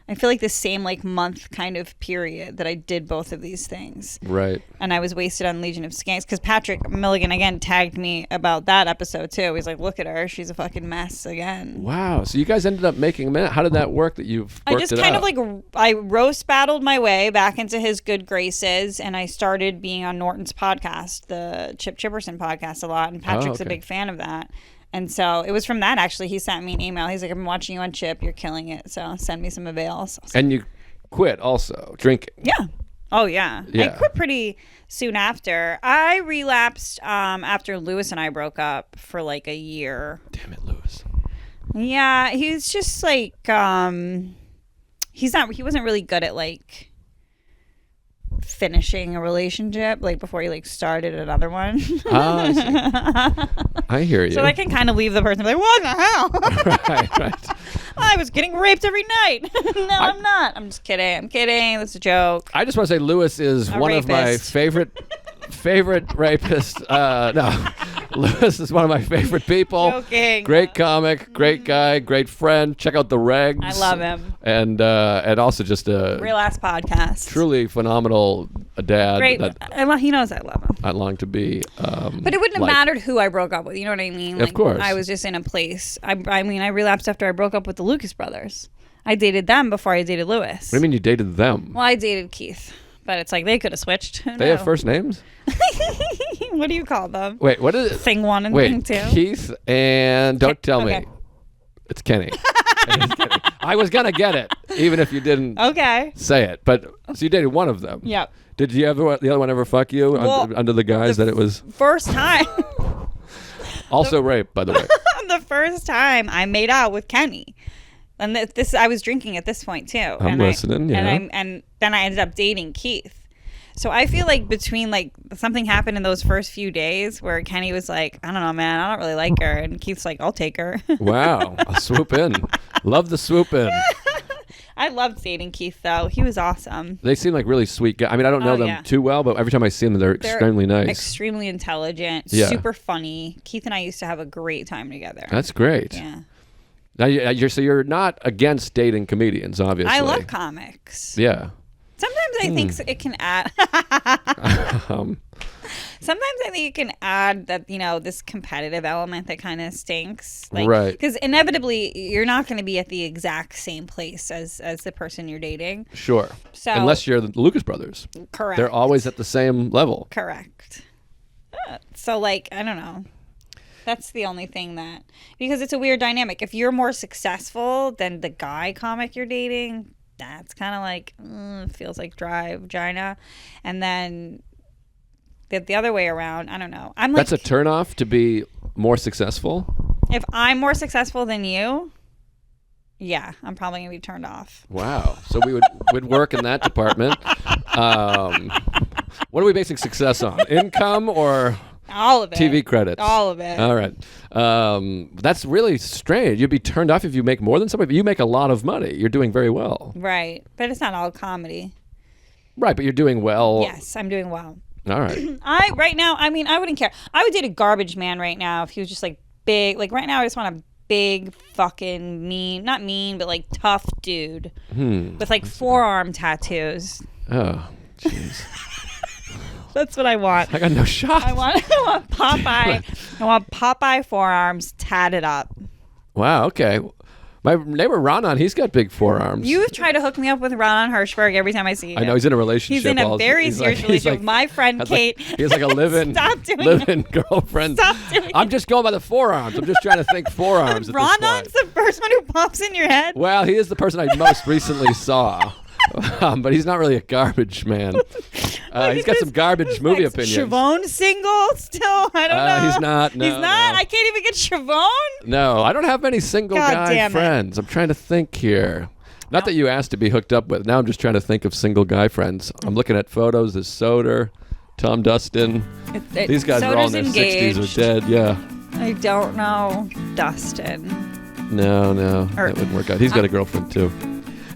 I feel like the same like month kind of period that I did both of these things. Right. And I was wasted on Legion of Skanks because Patrick Milligan again tagged me about that episode too. He's like, look at her, she's a fucking mess again. Wow. So you guys ended up making a minute. How did that work? That you've worked I just kind of like I roast battled my way back into his good graces, and I started being on Norton's podcast, the Chip Chipperson podcast, a lot. And Patrick's a big fan of that. And so it was from that, actually. He sent me an email. He's like, I've been watching you on Chip. You're killing it. So send me some avails. And you quit also drinking. Yeah. Oh, yeah. I quit pretty soon after. I relapsed after Lewis and I broke up for like a year. Damn it, Lewis. Yeah. He's just like, he wasn't really good at like finishing a relationship like before he like started another one. I see. I hear you. So I can kind of leave the person like, what the hell? Right. I was getting raped every night. No, I'm not. I'm just kidding. I'm kidding. That's a joke. I just want to say Lewis is one of my favorite rapists. No, Lewis is one of my favorite people. Joking. Great comic, great guy, great friend. Check out the Regs. I love him. And also just a real ass podcast. Truly phenomenal dad. Great. He knows I love him. I long to be. But it wouldn't have mattered who I broke up with. You know what I mean? Like, of course. I was just in a place. I mean, I relapsed after I broke up with the Lucas brothers. I dated them before I dated Lewis. What do you mean you dated them? Well, I dated Keith. But it's like they could have switched. They have first names? What do you call them? Wait, what is it? Thing 1 and Thing 2. Keith and don't tell me. It's Kenny. I was going to get it, even if you didn't say it. But so you dated one of them. Yep. Did the other one ever fuck you under the guise that it was? First time. Also rape, by the way. The first time I made out with Kenny. And this, I was drinking at this point too. I'm listening. And then I ended up dating Keith. So I feel like between like something happened in those first few days where Kenny was like, I don't know, man, I don't really like her, and Keith's like, I'll take her. Wow, I'll swoop in. Love the swoop in. I loved dating Keith though. He was awesome. They seem like really sweet guys. I mean, I don't know them too well, but every time I see them, they're extremely nice. Extremely intelligent, super funny. Keith and I used to have a great time together. That's great. Yeah. Now, you're not against dating comedians, obviously. I love comics. Yeah. Sometimes I think it can add. Sometimes I think it can add that, this competitive element that kind of stinks. Like, right. Because inevitably, you're not going to be at the exact same place as the person you're dating. Sure. So, unless you're the Lucas brothers. Correct. They're always at the same level. Correct. So, like, I don't know. That's the only thing because it's a weird dynamic. If you're more successful than the guy comic you're dating, that's kind of like, feels like dry vagina. And then the other way around, I don't know. That's a turnoff to be more successful? If I'm more successful than you, yeah, I'm probably going to be turned off. Wow. So we would work in that department. What are we basing success on? Income or... All of it. TV credits. All of it. All right. That's really strange. You'd be turned off if you make more than somebody, but you make a lot of money. You're doing very well. Right. But it's not all comedy. Right, but you're doing well. Yes, I'm doing well. All right. Right now, I mean, I wouldn't care. I would date a garbage man right now if he was just like big. Like right now, I just want a big fucking not mean, but like tough dude with like forearm tattoos. Oh, jeez. That's what I want. I got no shot. I want Popeye. I want Popeye forearms tatted up. Wow. Okay. My neighbor Ronan, he's got big forearms. You try to hook me up with Ronan Hirschberg every time I see him. I know he's in a relationship. He's in a very serious relationship with my friend Kate. He has like a live-in girlfriend. Stop doing I'm just going by the forearms. I'm just trying to think forearms. Ronan's the first one who pops in your head. Well, he is the person I most recently saw. But he's not really a garbage man. He's got some garbage movie opinions. Siobhan single still? I don't know. He's not. No, he's not? No. I can't even get Siobhan? No, I don't have many single guy friends. I'm trying to think here. Not that you asked to be hooked up with. Now I'm just trying to think of single guy friends. I'm looking at photos. There's Soder, Tom Dustin. These guys are all in their 60s or dead. Yeah. I don't know. Dustin. No. That wouldn't work out. He's got a girlfriend too.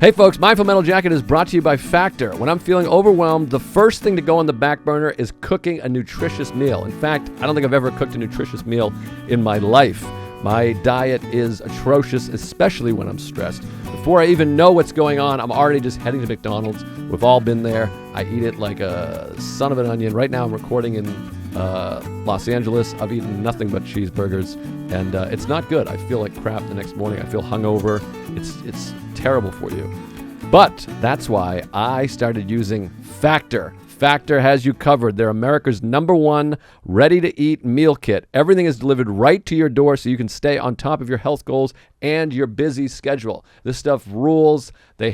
Hey folks, Mindful Mental Jacket is brought to you by Factor. When I'm feeling overwhelmed, the first thing to go on the back burner is cooking a nutritious meal. In fact, I don't think I've ever cooked a nutritious meal in my life. My diet is atrocious, especially when I'm stressed. before I even know what's going on, I'm already just heading to McDonald's. We've all been there. I eat it like a son of an onion. Right now I'm recording in Los Angeles. I've eaten nothing but cheeseburgers, and it's not good. I feel like crap the next morning. I feel hungover. It's terrible for you. But that's why I started using Factor. Factor has you covered. They're America's #1 ready-to-eat meal kit. Everything is delivered right to your door so you can stay on top of your health goals and your busy schedule. This stuff rules. They're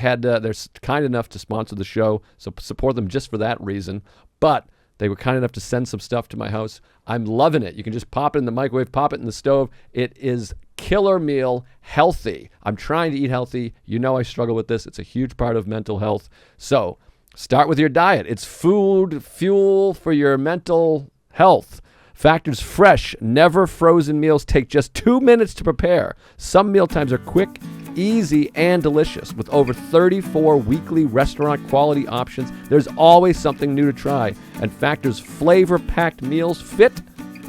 kind enough to sponsor the show, so support them just for that reason. But they were kind enough to send some stuff to my house. I'm loving it. You can just pop it in the microwave, pop it in the stove. It is killer meal, healthy. I'm trying to eat healthy. You know I struggle with this. It's a huge part of mental health. So start with your diet. It's food, fuel for your mental health. Factor's fresh, never frozen meals take just 2 minutes to prepare. Some meal times are quick, easy, and delicious. With over 34 weekly restaurant quality options, there's always something new to try. And Factor's flavor-packed meals fit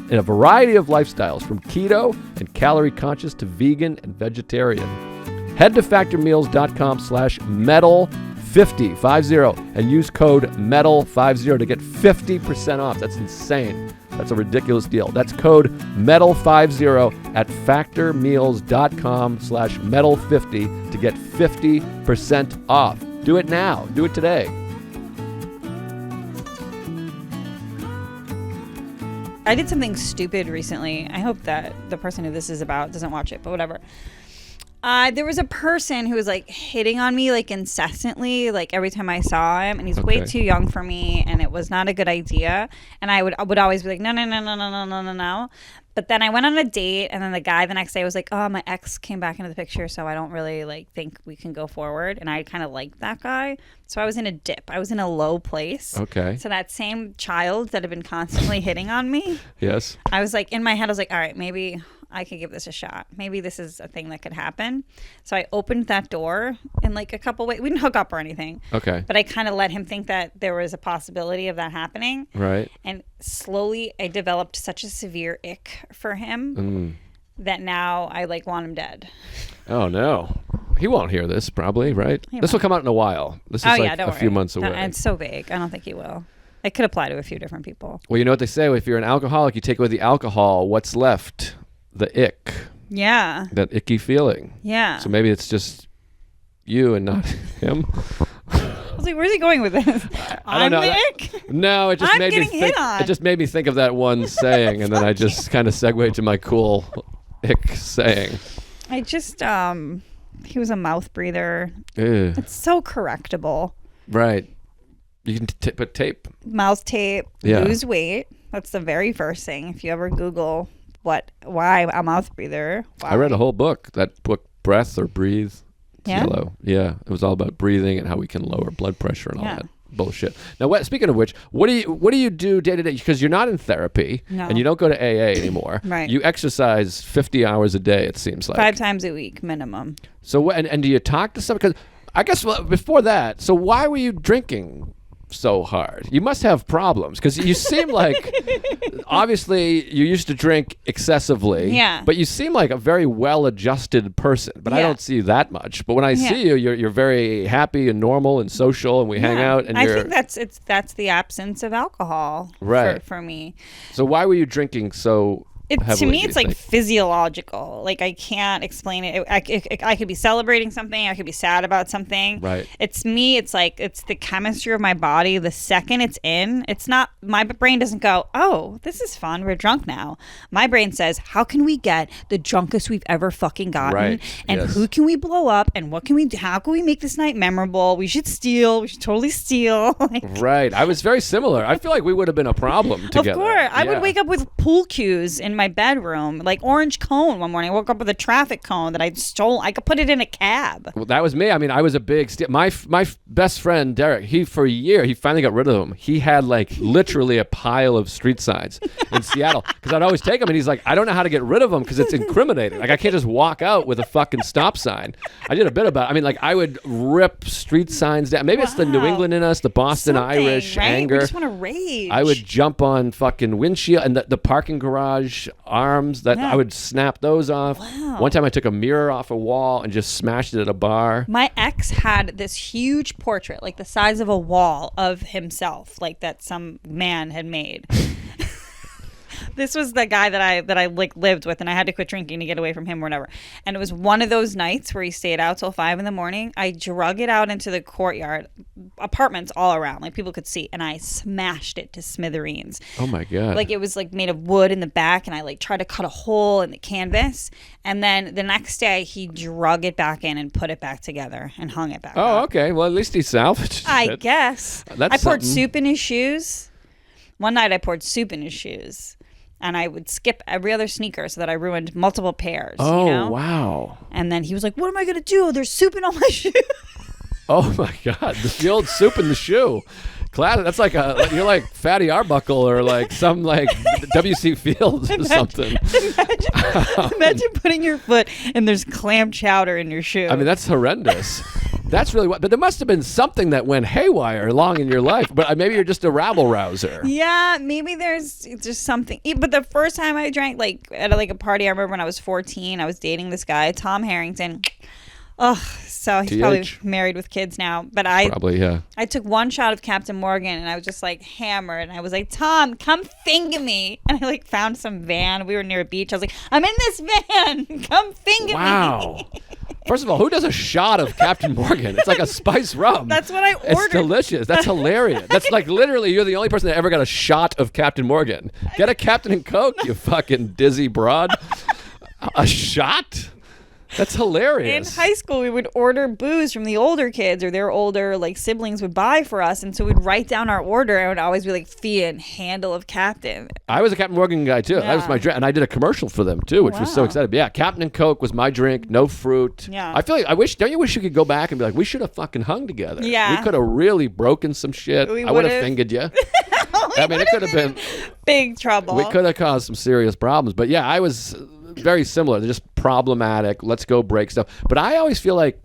in a variety of lifestyles, from keto and calorie conscious to vegan and vegetarian. Head to factormeals.com/metal50 and use code METAL50 to get 50% off. That's insane. That's a ridiculous deal. That's code METAL50 at factormeals.com/metal50 to get 50% off. Do it now. Do it today. I did something stupid recently. I hope that the person who this is about doesn't watch it, but whatever. There was a person who was like hitting on me like incessantly, like every time I saw him, and he's way too young for me, and it was not a good idea. And I would always be like, no. But then I went on a date, and then the guy the next day was like, oh, my ex came back into the picture, so I don't really like think we can go forward. And I kind of liked that guy, so I was in a dip. I was in a low place. Okay. So that same child that had been constantly hitting on me. Yes. I was like, in my head, I was like, all right, maybe I could give this a shot. Maybe this is a thing that could happen. So I opened that door in like a couple ways. We didn't hook up or anything. Okay. But I kind of let him think that there was a possibility of that happening. Right. And slowly I developed such a severe ick for him that now I like want him dead. Oh, no. He won't hear this probably, right? This will come out in a while. This is a few months away. It's so vague. I don't think he will. It could apply to a few different people. Well, you know what they say? If you're an alcoholic, you take away the alcohol. What's left? The ick. Yeah. That icky feeling. Yeah. So maybe it's just you and not him. I was like, where's he going with this? I don't know. The ick? No, it just made me think. It just made me think of that one saying, and then I just kind of segued to my cool ick saying. I just he was a mouth breather. Ew. It's so correctable. Right. You can put tape. Mouth tape. Yeah. Lose weight. That's the very first thing. If you ever Google why a mouth breather. Why? I read a whole book. That book, Breath or Breathe. Yeah. Yellow. Yeah. It was all about breathing and how we can lower blood pressure and all that bullshit. Now, speaking of which, what do you do day to day? Because you're not in therapy and you don't go to AA anymore. Right. You exercise 50 hours a day. It seems like 5 times a week minimum. So and do you talk to someone? Because I guess before that. So why were you drinking so hard? You must have problems, because you seem like obviously you used to drink excessively, but you seem like a very well-adjusted person, but I don't see you that much. But when I see you, you're very happy and normal and social, and we hang out, and I think that's the absence of alcohol for me. So why were you drinking so heavily, to me, it's like physiological. Like, I can't explain it. I could be celebrating something. I could be sad about something. Right. It's me. It's like, it's the chemistry of my body. The second it's in, it's not, my brain doesn't go, oh, this is fun. We're drunk now. My brain says, how can we get the drunkest we've ever fucking gotten? Right. And who can we blow up? And what can we do? How can we make this night memorable? We should steal. We should totally steal. Right. I was very similar. I feel like we would have been a problem together. Of course. I would wake up with pool cues in my bedroom, like orange cone. One morning I woke up with a traffic cone that I'd stolen. I could put it in a cab. Well, that was me. I mean, I was a big my best friend Derek, for a year he finally got rid of them. He had like literally a pile of street signs in Seattle, because I'd always take them, and he's like, I don't know how to get rid of them because it's incriminating. Like, I can't just walk out with a fucking stop sign. I did a bit about it. I mean, like, I would rip street signs down. Maybe it's the New England in us, the Boston Irish anger. We just want to rage. I would jump on fucking windshield and the parking garage inch arms that I would snap those off. Wow. One time I took a mirror off a wall and just smashed it at a bar. My ex had this huge portrait, like the size of a wall, of himself, like that some man had made. This was the guy that I like lived with, and I had to quit drinking to get away from him or whatever. And it was one of those nights where he stayed out till 5 a.m. I drug it out into the courtyard, apartments all around, like people could see, and I smashed it to smithereens. Oh my God. Like it was like made of wood in the back, and I like tried to cut a hole in the canvas. And then the next day he drug it back in and put it back together and hung it back up. Oh, okay. Well, at least he salvaged it. I guess. That's I poured something. soup in his shoes. One night I poured soup in his shoes. And I would skip every other sneaker so that I ruined multiple pairs. Oh, you know? Wow. And then he was like, what am I going to do? There's soup in all my shoes. Oh my God. The old soup in the shoe. Classic. That's like you're like Fatty Arbuckle or like some like W.C. Fields or something. Imagine putting your foot and there's clam chowder in your shoe. I mean, that's horrendous. That's really what. But there must have been something that went haywire along in your life. But maybe you're just a rabble rouser. Yeah, maybe there's just something. But the first time I drank, like at a party, I remember when I was 14, I was dating this guy, Tom Harrington. Oh, so he's probably married with kids now. But Probably, yeah. I took one shot of Captain Morgan and I was just like hammered. And I was like, Tom, come finger me. And I like found some van. We were near a beach. I was like, I'm in this van. Come finger me. Wow. First of all, who does a shot of Captain Morgan? It's like a spice rum. That's what I ordered. It's delicious. That's hilarious. That's like literally you're the only person that ever got a shot of Captain Morgan. Get a Captain and Coke, you fucking dizzy broad. A shot? That's hilarious. In high school, we would order booze from the older kids, or their older like siblings would buy for us, and so we'd write down our order, and it would always be like Feehan, handle of Captain. I was a Captain Morgan guy too. That was my drink, and I did a commercial for them too, which was so exciting. But yeah, Captain and Coke was my drink. No fruit. Yeah. I feel like don't you wish you could go back and be like, we should have fucking hung together. Yeah. We could have really broken some shit. I would have fingered you. I mean, it could have been big trouble. We could have caused some serious problems. But yeah, I was very similar. They're just problematic. Let's go break stuff. But I always feel like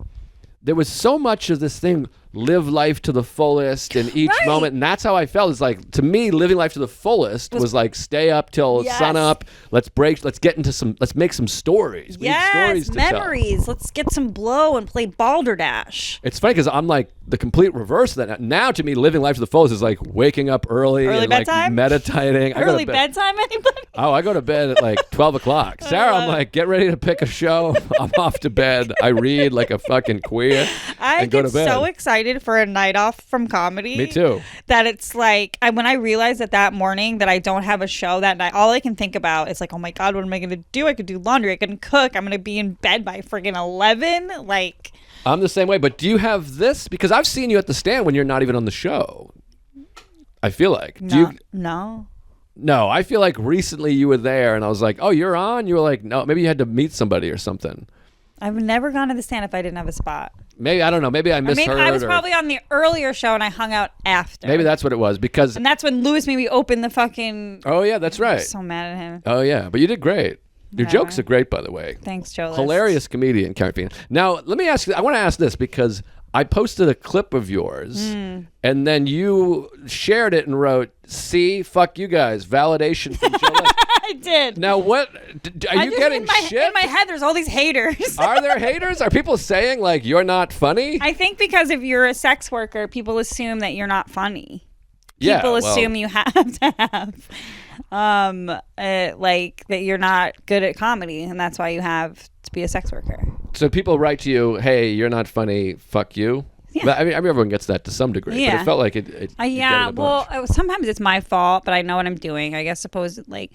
there was so much of this thing, live life to the fullest in each moment. And that's how I felt. It's like, to me, living life to the fullest was like, stay up till sun up. Let's make some stories. We need stories to memories. tell. Let's get some blow and play balderdash. It's funny because I'm like the complete reverse of that. Now to me, living life to the fullest is like waking up early and bedtime? like meditating. Early bedtime, anybody? Oh, I go to bed at like 12 o'clock. Sarah, I'm like, get ready to pick a show. I'm off to bed. I read like a fucking queer and go to bed. So excited for a night off from comedy. Me too. That it's like, when I realized that morning that I don't have a show that night, all I can think about is like, oh my God, what am I going to do? I could do laundry. I can cook. I'm going to be in bed by friggin' 11. Like, I'm the same way. But do you have this? Because I've seen you at the stand when you're not even on the show. I feel like. No, I feel like recently you were there and I was like, oh, you're on? You were like, no, maybe you had to meet somebody or something. I've never gone to the stand if I didn't have a spot. Maybe, I don't know. Maybe I misheard. I was probably on the earlier show and I hung out after. Maybe that's what it was because. And that's when Louis made me open the fucking. Oh, yeah, that's right. I'm so mad at him. Oh, yeah. But you did great. Your jokes are great, by the way. Thanks, Joe. Hilarious comedian, Kerryn Feehan. Now, let me ask you, I want to ask this because I posted a clip of yours and then you shared it and wrote, see, fuck you guys, validation from Joe. I did. Now, what, are you getting shit? In my head, there's all these haters. Are there haters? Are people saying, like, you're not funny? I think because if you're a sex worker, people assume that you're not funny. Yeah, people assume you have to have, like, that you're not good at comedy, and that's why you have to be a sex worker. So people write to you, hey, you're not funny, fuck you? Yeah. But, I mean, everyone gets that to some degree, but it felt like it yeah, well, sometimes it's my fault, but I know what I'm doing. I guess supposedly,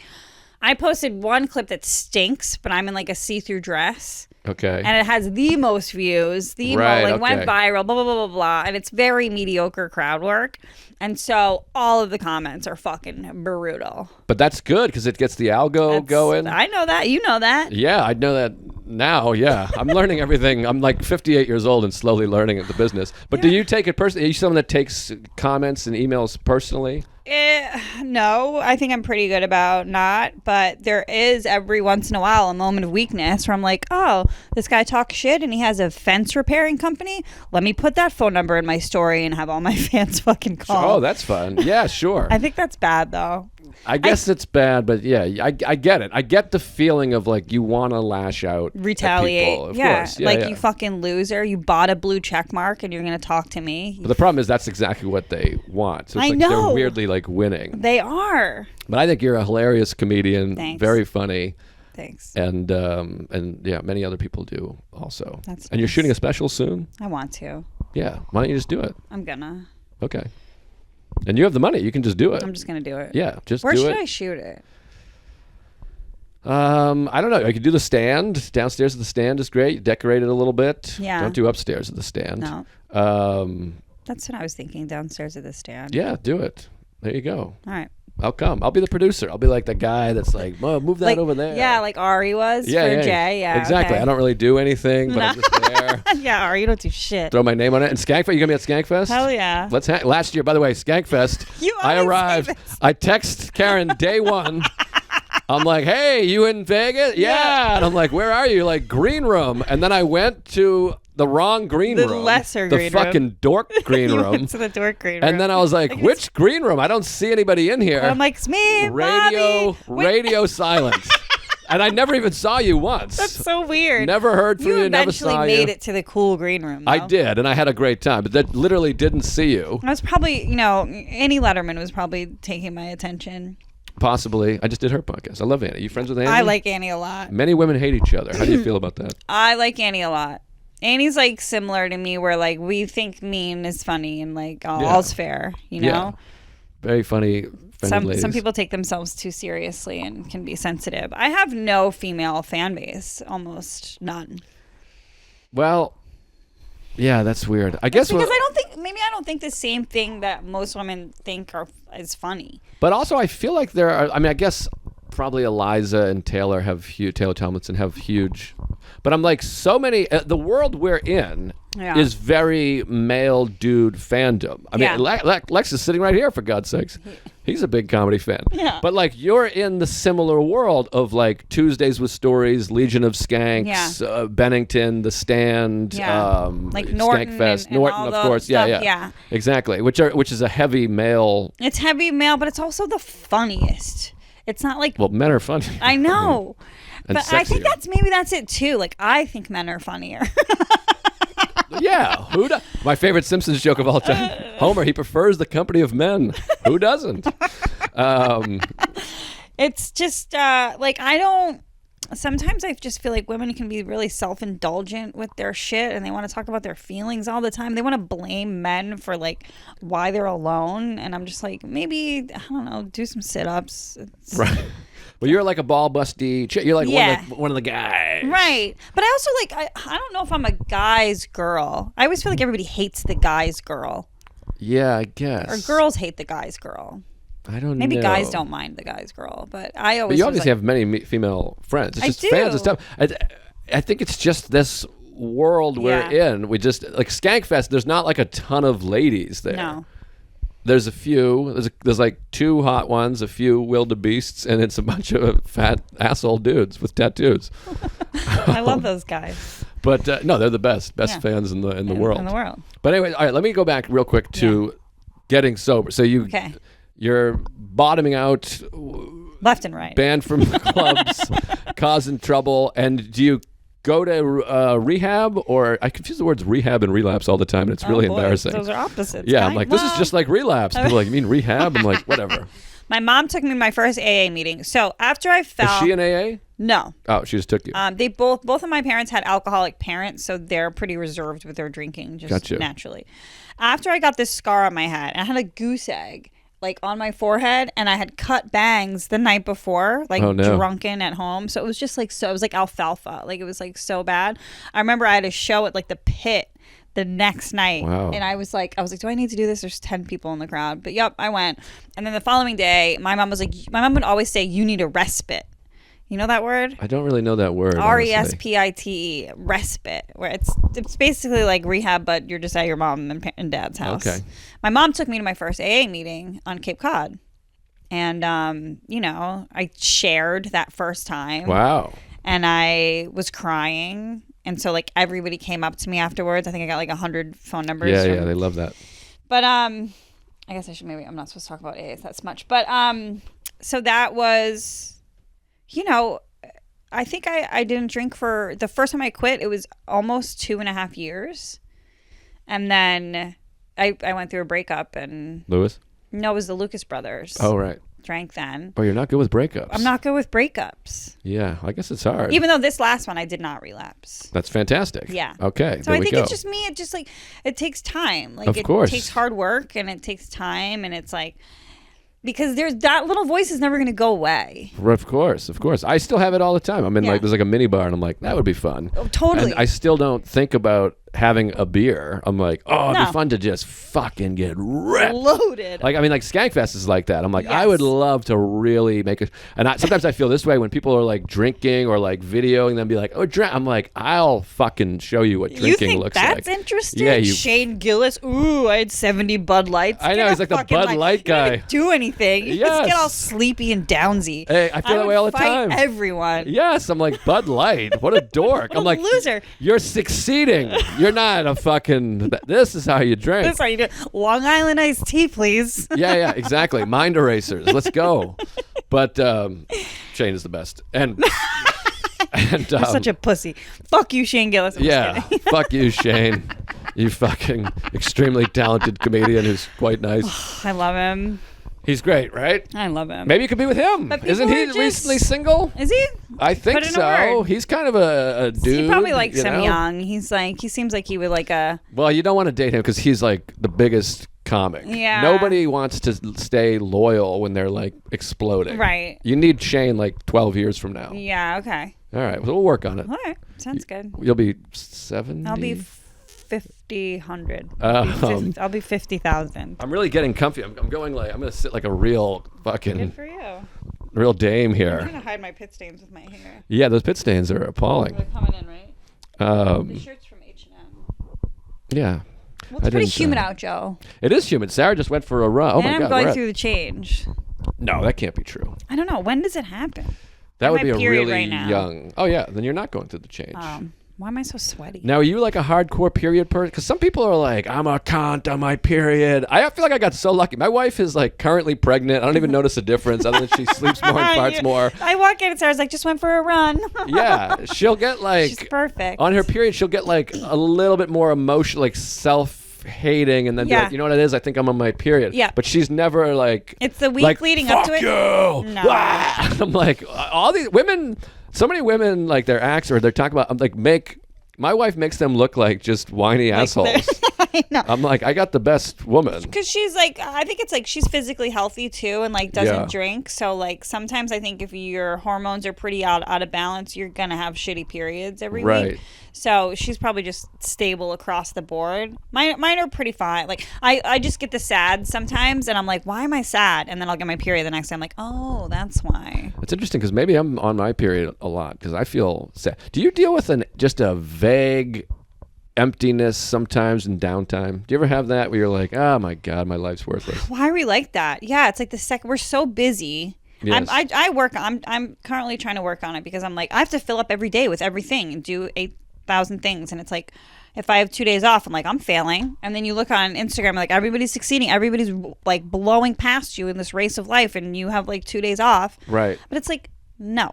I posted one clip that stinks, but I'm in like a see-through dress. Okay. And it has the most views, went viral, blah, blah, blah, blah, blah. And it's very mediocre crowd work. And so all of the comments are fucking brutal. But that's good because it gets the algo going. I know that. You know that. Yeah, I know that now. Yeah. I'm learning everything. I'm like 58 years old and slowly learning the business. But do you take it personally? Are you someone that takes comments and emails personally? No, I think I'm pretty good about not, but there is every once in a while a moment of weakness where I'm like, oh, this guy talks shit and he has a fence repairing company. Let me put that phone number in my story and have all my fans fucking call. Oh, that's fun. Yeah, sure. I think that's bad though. I guess it's bad, but yeah, I get it. I get the feeling of like you want to lash out, retaliate. At people, of course. Yeah, you fucking loser. You bought a blue check mark and you're gonna talk to me. But the problem is that's exactly what they want. So it's I like know. they're weirdly like winning. They are. But I think you're a hilarious comedian. Thanks. Very funny. Thanks. And yeah, many other people do also. That's and you're nice. shooting a special soon? I want to. Yeah. Why don't you just do it? I'm gonna. Okay. And you have the money. You can just do it. I'm just gonna do it. Yeah, just Where do should it. I shoot it? I don't know. I could do the stand. Downstairs at the stand is great. Decorate it a little bit. Yeah. Don't do upstairs at the stand. No. That's what I was thinking. Downstairs at the stand. Yeah, do it. There you go. All right. I'll come. I'll be the producer. I'll be like the guy that's like, move that over there. Yeah, like Ari was for Jay. Yeah. Exactly. Okay. I don't really do anything, but I'm just there. Yeah, Ari, you don't do shit. Throw my name on it. And Skankfest, you gonna be at Skankfest? Hell yeah. Last year, by the way, Skankfest. I always arrived. say this. I text Kerryn day one. I'm like, hey, you in Vegas? Yeah. And I'm like, where are you? Like, green room. And then I went to the wrong green room. The lesser the green room. fucking dork green You room. went to the dork green room. And then I was like, which green room? I don't see anybody in here. I'm like, it's me, Radio silence. And I never even saw you once. That's so weird. Never heard from you. You Never saw eventually you. made it to the cool green room, though. I did, and I had a great time. But that literally didn't see you. I was probably, Annie Letterman was probably taking my attention. Possibly. I just did her podcast. I love Annie. You friends with Annie? I like Annie a lot. Many women hate each other. How do you feel about that? I like Annie a lot. Annie's like similar to me, where like we think mean is funny and like all's fair, Yeah. Very funny. Some people take themselves too seriously and can be sensitive. I have no female fan base, almost none. Well, yeah, that's weird. I guess because I don't think the same thing that most women think is funny. But also, I feel like there are. I mean, I guess probably Eliza and Taylor Tomlinson have huge. But I'm like, so many. The world we're in is very male dude fandom. I mean, Lex is sitting right here, for God's sakes. He's a big comedy fan. Yeah. But like, you're in the similar world of like Tuesdays with Stories, Legion of Skanks, Bennington, The Stand, like Norton, Skankfest, and Norton, all of the course. stuff, Yeah, exactly. Which is a heavy male. It's heavy male, but it's also the funniest. It's not like men are funny. I know. And but I think sexier. that's it too. Like, I think men are funnier. Yeah, my favorite Simpsons joke of all time. Homer, he prefers the company of men. Who doesn't? It's just like I don't. Sometimes I just feel like women can be really self-indulgent with their shit, and they want to talk about their feelings all the time. They want to blame men for like why they're alone, and I'm just like, maybe I don't know, do some sit-ups. Right. Well, you're like a ball busty chick. You're like one of the guys. Right. But I also like, I don't know if I'm a guy's girl. I always feel like everybody hates the guy's girl. Yeah, I guess. Or girls hate the guy's girl. I don't know. Maybe guys don't mind the guy's girl, but I always. But you obviously have many female friends. It's just fans and stuff. I think it's just this world we're in. We just, like Skankfest, there's not like a ton of ladies there. No. There's a few. There's like two hot ones, a few wildebeests, and it's a bunch of fat asshole dudes with tattoos. I love those guys. But no, they're the best fans in the world. In the world. But anyway, all right. Let me go back real quick to getting sober. So you're bottoming out, left and right, banned from clubs, causing trouble, and do you go to rehab? Or I confuse the words rehab and relapse all the time, and it's really embarrassing. Those are opposites. Yeah, I'm like, this is just like relapse. People are like, you mean rehab? I'm like, whatever. My mom took me to my first AA meeting. So after I fell, is she in AA? No. Oh, she just took you. They both of my parents had alcoholic parents, so they're pretty reserved with their drinking, just naturally. After I got this scar on my head, I had a goose egg like on my forehead, and I had cut bangs the night before, like drunken at home. So it was just like, so it was like alfalfa. Like it was like so bad. I remember I had a show at like the Pit the next night. Wow. And I was like, do I need to do this? There's 10 people in the crowd. But yep, I went. And then the following day, my mom would always say, you need a respite. You know that word? I don't really know that word. RESPITE, respite, where it's basically like rehab, but you're just at your mom and dad's house. Okay. My mom took me to my first AA meeting on Cape Cod. And, I shared that first time. Wow. And I was crying. And so, like, everybody came up to me afterwards. I think I got, like, 100 phone numbers. Yeah, they love that. But, I guess I'm not supposed to talk about AA that much. But, so that was, I think I didn't drink for the first time I quit. It was almost 2.5 years. And then I went through a breakup and Lewis? No, it was the Lucas brothers. Oh, right. Drank then. But you're not good with breakups. I'm not good with breakups. Yeah, I guess it's hard. Even though this last one I did not relapse. That's fantastic. Yeah. Okay. So I think it's just me. It just like it takes time. Like of course. It takes hard work and it takes time and it's like because there's that little voice is never going to go away. Of course. I still have it all the time. I'm in like there's like a mini bar and I'm like that would be fun. Oh, totally. And I still don't think about having a beer. I'm like, oh, it'd be fun to just fucking get ripped. Loaded. Like, I mean, like Skankfest is like that. I'm like, I would love to really make it. And sometimes I feel this way when people are like drinking or like videoing them be like, oh, drink. I'm like, I'll fucking show you what drinking looks like. That's interesting? Yeah, Shane Gillis. Ooh, I had 70 Bud Lights. I know, he's like the Bud Light guy. You didn't do anything. You just get all sleepy and downsy. Hey, I feel that way all the time. Everyone. Yes, I'm like, Bud Light. What a dork. I'm like, loser. You're succeeding. You're not a fucking. This is how you drink. This is how you do it. Long Island iced tea, please. Yeah, exactly. Mind erasers. Let's go. But Shane is the best. And you're such a pussy. Fuck you, Shane Gillis. Fuck you, Shane. You fucking extremely talented comedian who's quite nice. I love him. He's great, right? I love him. Maybe you could be with him. Isn't he recently single? Is he? I think so. He's kind of a dude. He probably likes him young. He seems like he would like a. Well, you don't want to date him because he's like the biggest comic. Yeah. Nobody wants to stay loyal when they're like exploding. Right. You need Shane like 12 years from now. Yeah. Okay. All right. Well, we'll work on it. All right. Sounds good. You'll be 70. I'll be 50,100. I'll be 50,000. I'm really getting comfy. I'm going like I'm gonna sit like a real fucking. Good for you. Real dame here. I'm trying to hide my pit stains with my hair. Yeah, those pit stains are appalling. They're coming in, right? The shirt's from H&M. Yeah. Well, it's pretty humid out, Joe. It is humid. Sarah just went for a run. Oh my God. And I'm going through the change. No, that can't be true. I don't know. When does it happen? That would be a really young. Oh yeah, then you're not going through the change. Why am I so sweaty? Now, are you like a hardcore period person? Because some people are like, I'm a cunt on my period. I feel like I got so lucky. My wife is like currently pregnant. I don't even notice a difference other than she sleeps more and farts more. I walk in and Sarah's like, just went for a run. Yeah, she'll get like. She's perfect. On her period, she'll get like a little bit more emotional, like self-hating, and then be like, you know what it is? I think I'm on my period. Yeah. But she's never like. It's the week leading up to it. Fuck you! No. Ah! I'm like, all these women. So many women, like their acts or they're talking about, I'm like, my wife makes them look like just whiny assholes. I know. I'm like, I got the best woman. Because she's like, I think it's like she's physically healthy too and like doesn't drink. So like sometimes I think if your hormones are pretty out of balance, you're going to have shitty periods every week. So she's probably just stable across the board. Mine are pretty fine. Like I just get the sad sometimes and I'm like, why am I sad? And then I'll get my period the next day. I'm like, oh, that's why. It's interesting because maybe I'm on my period a lot because I feel sad. Do you deal with just a vague emptiness sometimes and downtime? Do you ever have that where you're like, oh my God, my life's worthless? Why are we like that? Yeah, it's like we're so busy. Yes. I work. I'm currently trying to work on it because I'm like I have to fill up every day with everything and do 8,000 things, and it's like if I have 2 days off, I'm like I'm failing. And then you look on Instagram, like everybody's succeeding, everybody's like blowing past you in this race of life, and you have like 2 days off. Right. But it's like no.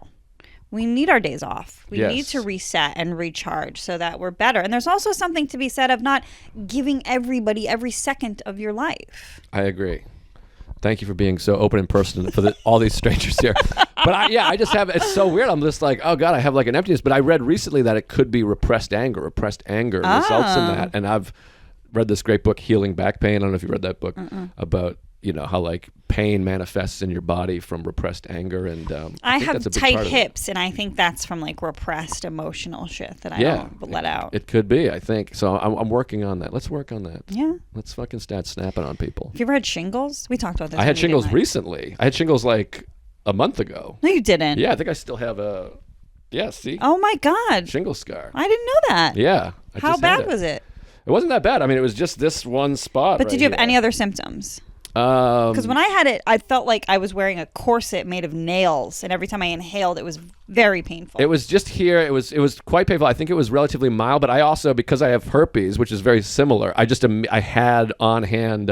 We need our days off. We need to reset and recharge so that we're better. And there's also something to be said of not giving everybody every second of your life. I agree. Thank you for being so open and personal for all these strangers here. But I just have, it's so weird. I'm just like, oh God, I have like an emptiness. But I read recently that it could be repressed anger. Repressed anger results in that. And I've read this great book, Healing Back Pain. I don't know if you read that book about, how like pain manifests in your body from repressed anger. And I have tight hips, and I think that's from like repressed emotional shit that I don't let out. It could be, I think. So I'm working on that. Let's work on that. Yeah. Let's fucking start snapping on people. Have you ever had shingles? We talked about this. I had shingles recently. I had shingles like a month ago. No, you didn't. Yeah, I think I still have a. Yeah, see? Oh my God. Shingle scar. I didn't know that. Yeah. How bad was it? It wasn't that bad. I mean, it was just this one spot. But did you have any other symptoms? Because when I had it, I felt like I was wearing a corset made of nails, and every time I inhaled, it was very painful. It was just here. It was quite painful. I think it was relatively mild, but I also, because I have herpes, which is very similar, I had on hand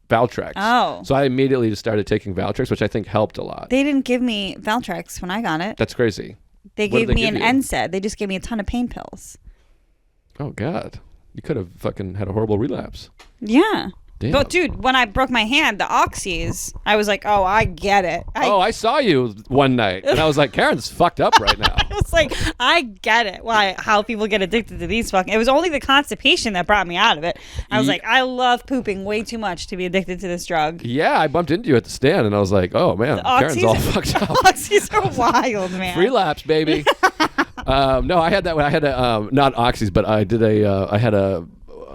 Valtrex. Oh. So I immediately just started taking Valtrex, which I think helped a lot. They didn't give me Valtrex when I got it. That's crazy. They gave me an NSAID. They just gave me a ton of pain pills. Oh, God. You could have fucking had a horrible relapse. Yeah. Damn. But, dude, when I broke my hand, the oxys, I was like, oh, I get it. I saw you one night, and I was like, Kerryn's fucked up right now. I was like, I get it. How people get addicted to these fucking... It was only the constipation that brought me out of it. I was like, I love pooping way too much to be addicted to this drug. Yeah, I bumped into you at the stand, and I was like, oh, man, Kerryn's all fucked up. Oxys are wild, man. Relapse, baby. No, I had that. I had a not oxys, but I did I had a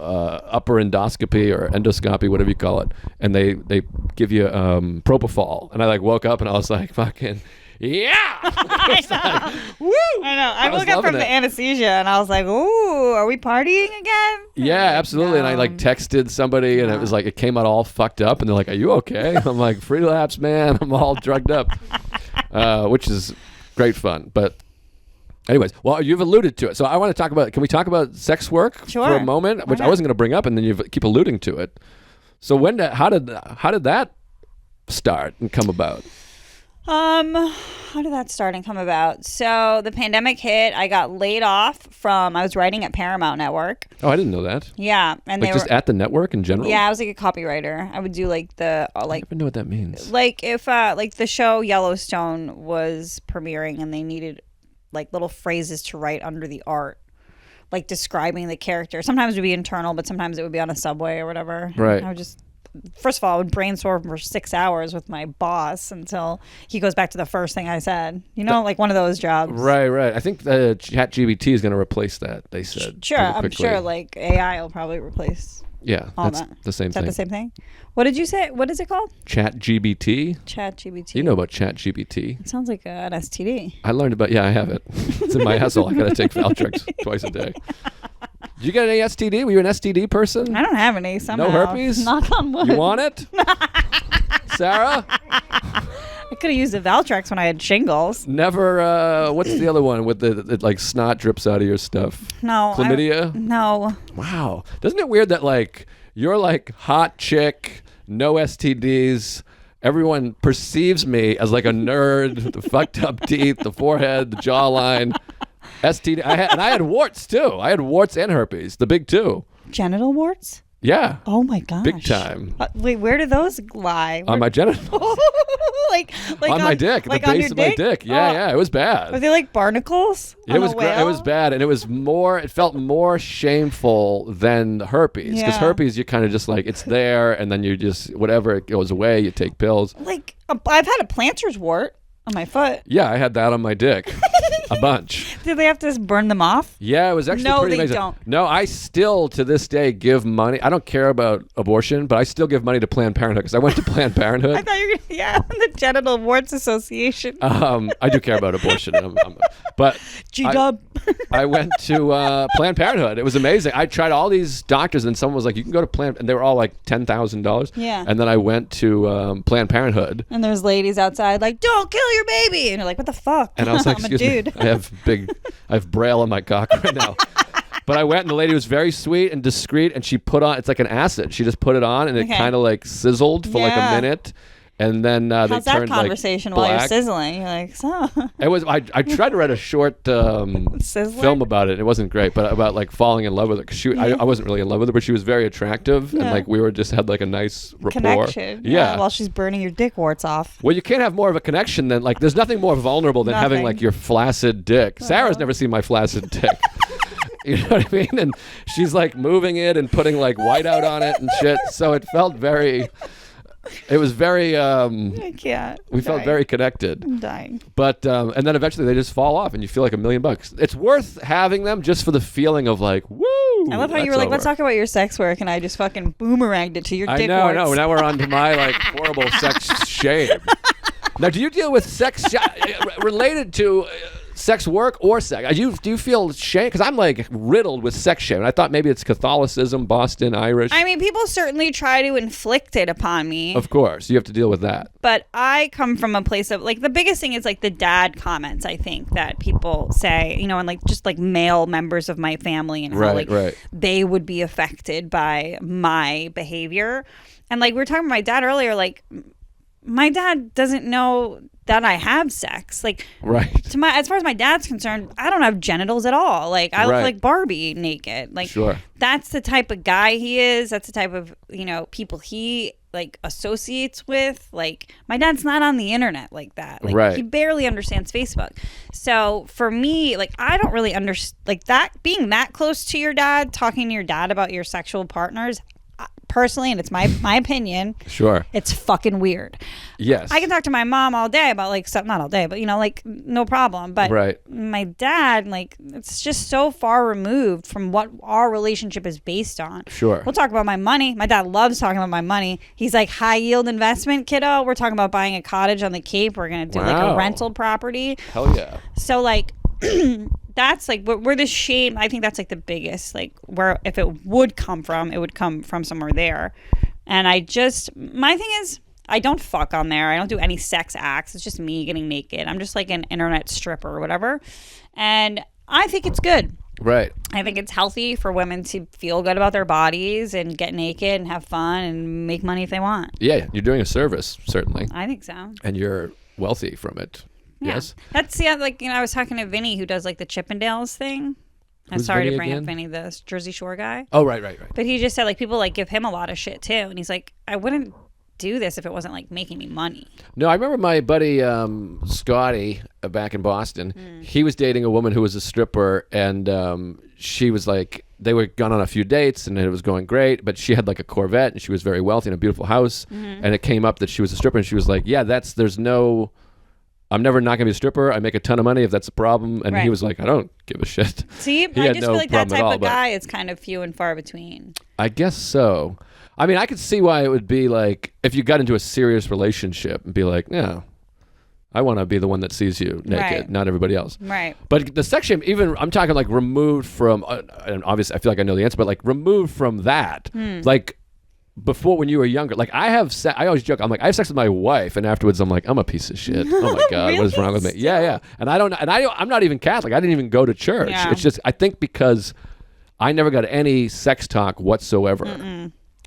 upper endoscopy or endoscopy, whatever you call it, and they give you propofol, and I like woke up and I was like, fucking yeah. I know. Like, woo! I know. I woke up from the anesthesia and I was like, ooh, are we partying again? Yeah, absolutely. No. And I like texted somebody and it was like, it came out all fucked up and they're like, are you okay? I'm like, relapse, man. I'm all drugged up, which is great fun. But anyways, well, you've alluded to it. So I want to talk about, can we talk about sex work for a moment? Which I wasn't going to bring up and then you keep alluding to it. So how did that start and come about? How did that start and come about? So the pandemic hit. I got laid off from, I was writing at Paramount Network. Oh, I didn't know that. Yeah. And like just at the network in general? Yeah, I was like a copywriter. I would do like the, I don't even know what that means. Like if, like the show Yellowstone was premiering and they needed like little phrases to write under the art, like describing the character. Sometimes it would be internal, but sometimes it would be on a subway or whatever. Right. I would just, first of all, I would brainstorm for 6 hours with my boss until he goes back to the first thing I said. You know, like one of those jobs. Right. I think the ChatGPT is going to replace that, they said. Sure, I'm sure like AI will probably replace all that's that. The same thing. Is that the same thing? What did you say? What is it called? ChatGPT. ChatGPT. You know about ChatGPT. It sounds like an STD. I learned about, I have it. It's in my asshole. I got to take Valtrex twice a day. Did you get any STD? Were you an STD person? I don't have any somehow. No herpes? Knock on wood. You want it? Sarah? I could have used a Valtrex when I had shingles. Never, what's the other one with the like snot drips out of your stuff? No. Chlamydia? No. Wow. Isn't it weird that like you're like hot chick, no STDs, everyone perceives me as like a nerd, the fucked up teeth, the forehead, the jawline. STD. I had warts too. I had warts and herpes, the big two. Genital warts? Yeah. Oh my gosh. Big time. Wait, where do those lie? On my genitals. like on my dick, like the base of my dick. Yeah, it was bad. Were they like barnacles? It was bad, and it felt more shameful than the herpes. Because herpes, you kind of just like, it's there, and then you just, whatever, it goes away, you take pills. Like, I've had a planter's wart on my foot. Yeah, I had that on my dick. A bunch. Did they have to burn them off? Yeah, it was actually pretty amazing. No, they don't. No, I still, to this day, give money. I don't care about abortion, but I still give money to Planned Parenthood because I went to Planned Parenthood. I thought you were going to, the Genital Warts Association. I do care about abortion. But G-Dub. I went to Planned Parenthood. It was amazing. I tried all these doctors, and someone was like, you can go to Planned, and they were all like $10,000. Yeah. And then I went to Planned Parenthood. And there's ladies outside like, don't kill your baby. And you're like, what the fuck? And I was like, I'm excuse a dude. me, I have braille on my cock right now. But I went and the lady was very sweet and discreet, and she put on, it's like an acid. She just put it on and it kind of like sizzled for like a minute. And then they turned like black. How's that conversation while you're sizzling? You're like, so. It was. I tried to write a short film about it. It wasn't great, but about like falling in love with her. Cause I wasn't really in love with her, but she was very attractive, and like we just had like a nice rapport. Connection. Yeah. While she's burning your dick warts off. Well, you can't have more of a connection than like. There's nothing more vulnerable than having like your flaccid dick. Sarah's never seen my flaccid dick. You know what I mean? And she's like moving it and putting like whiteout on it and shit. So it felt very. It was very. I can't. We felt very connected. I'm dying. But and then eventually they just fall off, and you feel like $1 million. It's worth having them just for the feeling of like, woo. I love how you were like, let's talk about your sex work, and I just fucking boomeranged it to your dick warts. I know. Now we're on to my like horrible sex shame. Now, do you deal with sex related to? Sex work or sex? Do you feel shame? Because I'm like riddled with sex shame. And I thought maybe it's Catholicism, Boston, Irish. I mean, people certainly try to inflict it upon me. Of course. You have to deal with that. But I come from a place of like the biggest thing is like the dad comments, I think, that people say, you know, and like just like male members of my family and how like they would be affected by my behavior. And like we were talking about my dad earlier, like my dad doesn't know that I have sex. Like, right. As far as my dad's concerned, I don't have genitals at all. Like, I look like Barbie naked. Like, sure. That's the type of guy he is. That's the type of, people he like associates with. Like, my dad's not on the internet like that. Like, right. He barely understands Facebook. So for me, like, I don't really understand, like, that being that close to your dad, talking to your dad about your sexual partners, personally, and it's my opinion, sure, it's fucking weird. Yes, I can talk to my mom all day about like stuff, not all day, but like no problem. But my dad, like, it's just so far removed from what our relationship is based on. Sure, we'll talk about my money. My dad loves talking about my money. He's like, high yield investment, kiddo. We're talking about buying a cottage on the Cape. We're gonna do like a rental property. Hell yeah. So like that's like where the shame, I think that's like the biggest, like, where if it would come from, it would come from somewhere there. And my thing is, I don't fuck on there. I don't do any sex acts. It's just me getting naked. I'm just like an internet stripper or whatever. And I think it's good. Right. I think it's healthy for women to feel good about their bodies and get naked and have fun and make money if they want. Yeah, you're doing a service, certainly. I think so. And you're wealthy from it. Yeah. Yes. That's like, I was talking to Vinny, who does like the Chippendales thing. I'm sorry to bring up Vinny, the Jersey Shore guy. Oh, right. But he just said like people like give him a lot of shit too, and he's like, I wouldn't do this if it wasn't like making me money. No, I remember my buddy Scotty back in Boston. He was dating a woman who was a stripper, and she was like, they were gone on a few dates and it was going great, but she had like a Corvette and she was very wealthy in a beautiful house. And it came up that she was a stripper, and she was like, yeah, I'm never not gonna be a stripper. I make a ton of money if that's a problem. And he was like, I don't give a shit. See, I just feel like that type of guy is kind of few and far between. I guess so. I mean, I could see why it would be like, if you got into a serious relationship and be like, no, I want to be the one that sees you naked, not everybody else. Right. But the sex shame, even, I'm talking like removed from, and obviously I feel like I know the answer, but like removed from that, like, before, when you were younger, like I always joke, I'm like, I have sex with my wife, and afterwards I'm like, I'm a piece of shit. Oh my god, really? What is wrong with me? Yeah. And I'm not even Catholic. I didn't even go to church. Yeah. It's just, I think because I never got any sex talk whatsoever.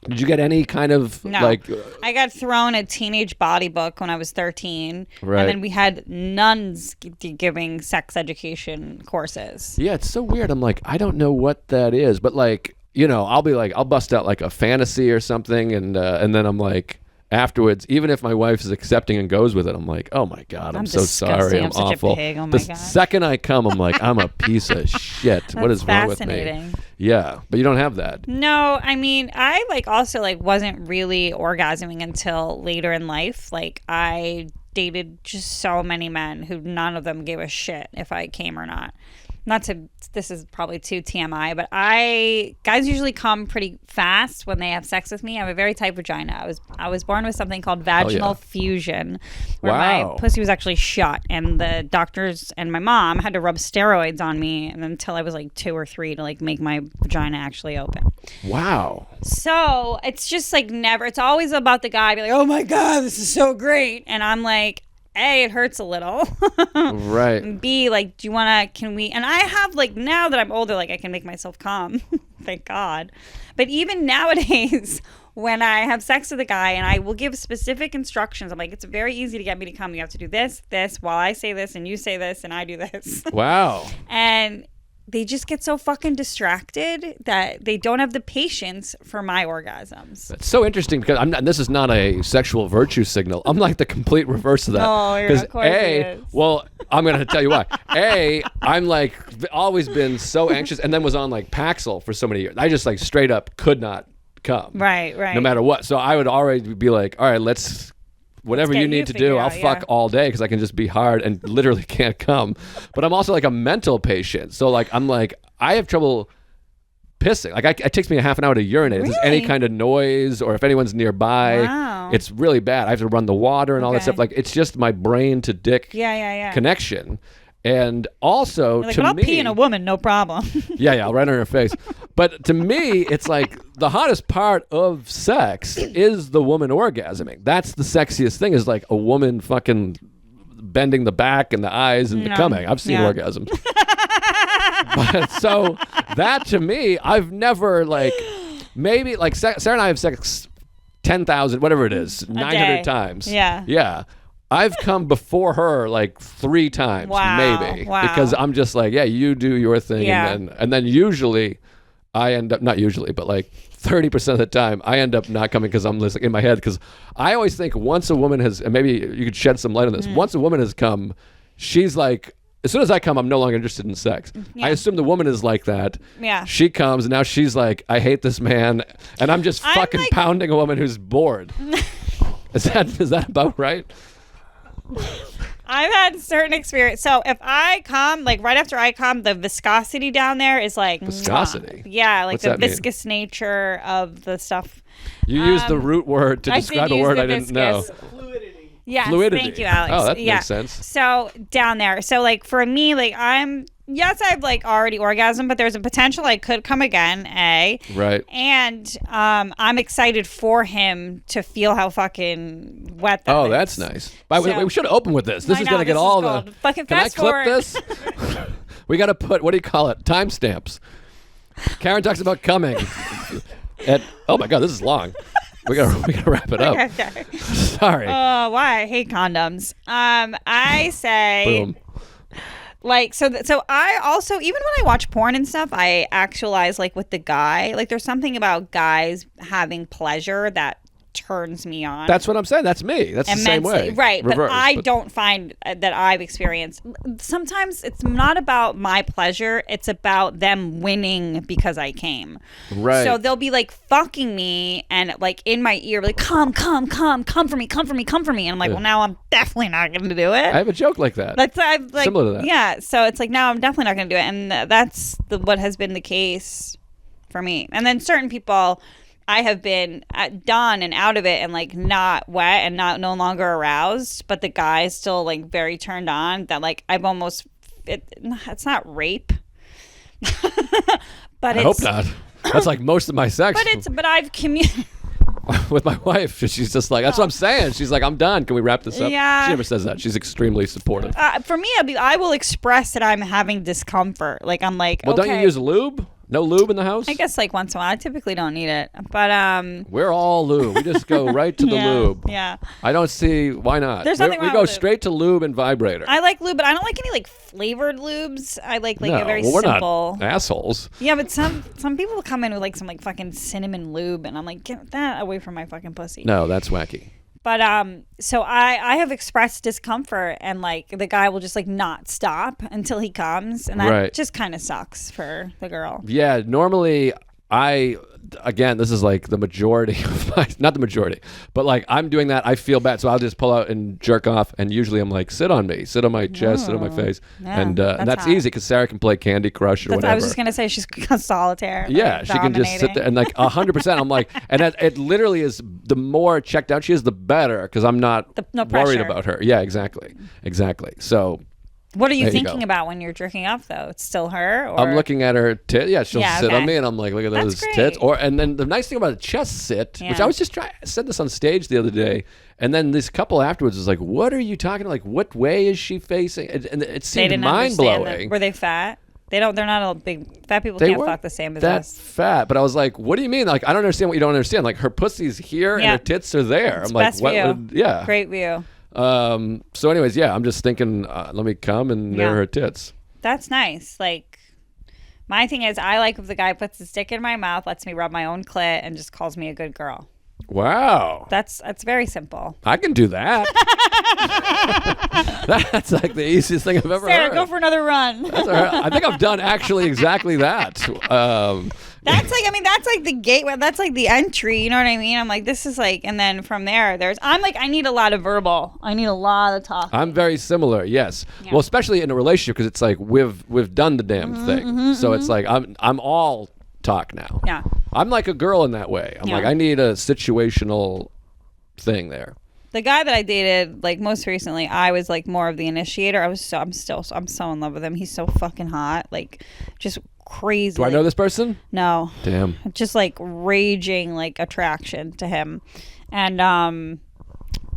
Did you get any kind of like? I got thrown a teenage body book when I was 13, right. And then we had nuns giving sex education courses. Yeah, it's so weird. I'm like, I don't know what that is, but like, I'll be like, I'll bust out like a fantasy or something, and then I'm like, afterwards, even if my wife is accepting and goes with it, I'm like, oh my god, I'm so sorry, I'm such awful. A pig. Oh my the god. Second I come, I'm like, I'm a piece of shit. What is wrong with me? Yeah, but you don't have that. No, I mean, I like also like wasn't really orgasming until later in life. Like I dated just so many men who none of them gave a shit if I came or not. This is probably too TMI, but guys usually come pretty fast when they have sex with me. I have a very tight vagina. I was born with something called vaginal fusion, where my pussy was actually shut, and the doctors and my mom had to rub steroids on me until I was like 2 or 3 to like make my vagina actually open. Wow. So it's just like never. It's always about the guy being like, "Oh my god, this is so great," and I'm like, A, it hurts a little. Right. And B, like, can we, and I have, like, now that I'm older, like, I can make myself come. Thank God. But even nowadays, when I have sex with a guy and I will give specific instructions, I'm like, it's very easy to get me to come. You have to do this, while I say this, and you say this, and I do this. Wow. And they just get so fucking distracted that they don't have the patience for my orgasms. That's so interesting, because this is not a sexual virtue signal. I'm like the complete reverse of that. Oh, of course it is. Well, I'm going to tell you why. I'm like always been so anxious, and then was on like Paxil for so many years. I just like straight up could not come. Right. No matter what. So I would already be like, all right, whatever you need to do, I'll fuck all day, because I can just be hard and literally can't come. But I'm also like a mental patient. So like, I'm like, I have trouble pissing. Like it takes me a half an hour to urinate. Really? If there's any kind of noise or if anyone's nearby, it's really bad. I have to run the water and all that stuff. Like it's just my brain to dick connection. And also, like, to I'll me, pee in a woman, no problem. I'll right on her face. But to me, it's like the hottest part of sex is the woman orgasming. That's the sexiest thing, is like a woman fucking bending the back and the eyes and the coming. I've seen orgasms. But so that to me, I've never like, maybe like Sarah and I have sex 10,000, whatever it is, 900 times. Yeah. Yeah. I've come before her like 3 times, maybe. Wow. Because I'm just like, yeah, you do your thing. Yeah. And then usually I end up, not usually, but like 30% of the time, I end up not coming because I'm listening in my head. Because I always think once a woman has, and maybe you could shed some light on this, once a woman has come, she's like, as soon as I come, I'm no longer interested in sex. Yeah. I assume the woman is like that. Yeah. She comes, and now she's like, I hate this man. And I'm just fucking like, pounding a woman who's bored. Is that about right? I've had certain experience. So if I come, like right after I come, the viscosity down there is like viscosity. Mwah. Yeah, like What's the that mean? Viscous nature of the stuff. You used the root word to describe a word I didn't know. Fluidity. Yes, Fluidity. thank you, Alex. Oh, that yeah. makes sense. So down there. So like for me, like I've like already orgasmed, but there's a potential I could come again, A. Right. And I'm excited for him to feel how fucking wet that is. That's nice. By the way, we should have opened with this. This is going to get all the... Fucking Can I fast clip forward. this? We got to put, what do you call it? Timestamps. Kerryn talks about coming. Oh my God, this is long. We gotta wrap it up. Okay. Sorry. Oh, why I hate condoms. I say, Boom. like, so I also, even when I watch porn and stuff, I actualize like with the guy. Like, there's something about guys having pleasure that turns me on. That's what I'm saying. That's me. That's immensely. the same way. Right. Reverse, but I don't find that I've experienced. Sometimes it's not about my pleasure. It's about them winning because I came. Right. So they'll be like fucking me and like in my ear, like, come for me. And I'm like, well, now I'm definitely not going to do it. I have a joke like that. Similar to that. Yeah. So it's like, now I'm definitely not going to do it. And that's what has been the case for me. And then certain people, I have been done and out of it and like not wet and no longer aroused, but the guy's still like very turned on. That like I've almost it's not rape, but I hope not. That's like most of my sex. But I've with my wife. She's just like, that's what I'm saying. She's like, I'm done. Can we wrap this up? Yeah. She never says that. She's extremely supportive. For me, I will express that I'm having discomfort. Like I'm like, well, okay. don't you use lube? No lube in the house? I guess like once in a while. I typically don't need it, but we're all lube. We just go right to the lube. Yeah. I don't see why not. There's nothing we wrong go with it. straight to lube and vibrator. I like lube, but I don't like any like flavored lubes. I like a very we're simple. not assholes. Yeah, but some people come in with like some like fucking cinnamon lube, and I'm like, get that away from my fucking pussy. No, that's wacky. But so I have expressed discomfort, and like the guy will just like not stop until he comes, and that just kind of sucks for the girl. Yeah, normally again, this is like the majority of my, not the majority, but like I'm doing that. I feel bad. So I'll just pull out and jerk off. And usually I'm like, sit on me, sit on my chest, sit on my face. Yeah, and that's hot. easy because Sarah can play Candy Crush or whatever. I was just going to say she's solitaire. Yeah, like, she can just sit there and like 100%. I'm like, and it literally is the more checked out she is, the better because I'm not no worried pressure. about her. Yeah, exactly. So. What are you There you thinking go. about when you're jerking off, though? It's still her? Or? I'm looking at her tit. Yeah, she'll sit okay. on me, and I'm like, look at those That's tits. great. And then the nice thing about a chest sit, which Yeah. I was just I said this on stage the other day, and then this couple afterwards was like, what are you talking about? Like, what way is she facing? And it They seemed didn't mind understand blowing. Were they fat? They're not all big. Fat people They can't weren't fuck the same as that us. fat, but I was like, what do you mean? Like, I don't understand what you don't understand. Like, her pussy's here and Yeah. her tits are there. It's I'm like, best what view. would, yeah. Great view. So anyways, yeah, I'm just thinking, let me come, and there Yeah. are her tits. That's nice. Like, my thing is, I like if the guy puts his dick in my mouth, lets me rub my own clit, and just calls me a good girl. Wow. That's very simple. I can do that. That's like the easiest thing I've ever Sarah, heard. go for another run. That's all right. I think I've done actually exactly that. That's like the gateway. That's like the entry. You know what I mean? I'm like, this is like, and then from there, I need a lot of verbal. I need a lot of talk. I'm very similar. Yes. Yeah. Well, especially in a relationship because it's like we've done the damn thing. So it's like I'm all talk now. Yeah. I'm like a girl in that way. I'm like I need a situational thing there. The guy that I dated, like most recently, I was like more of the initiator. I'm so in love with him. He's so fucking hot. Like, just crazy. Do I know this person? No. Damn. Just like raging like attraction to him. And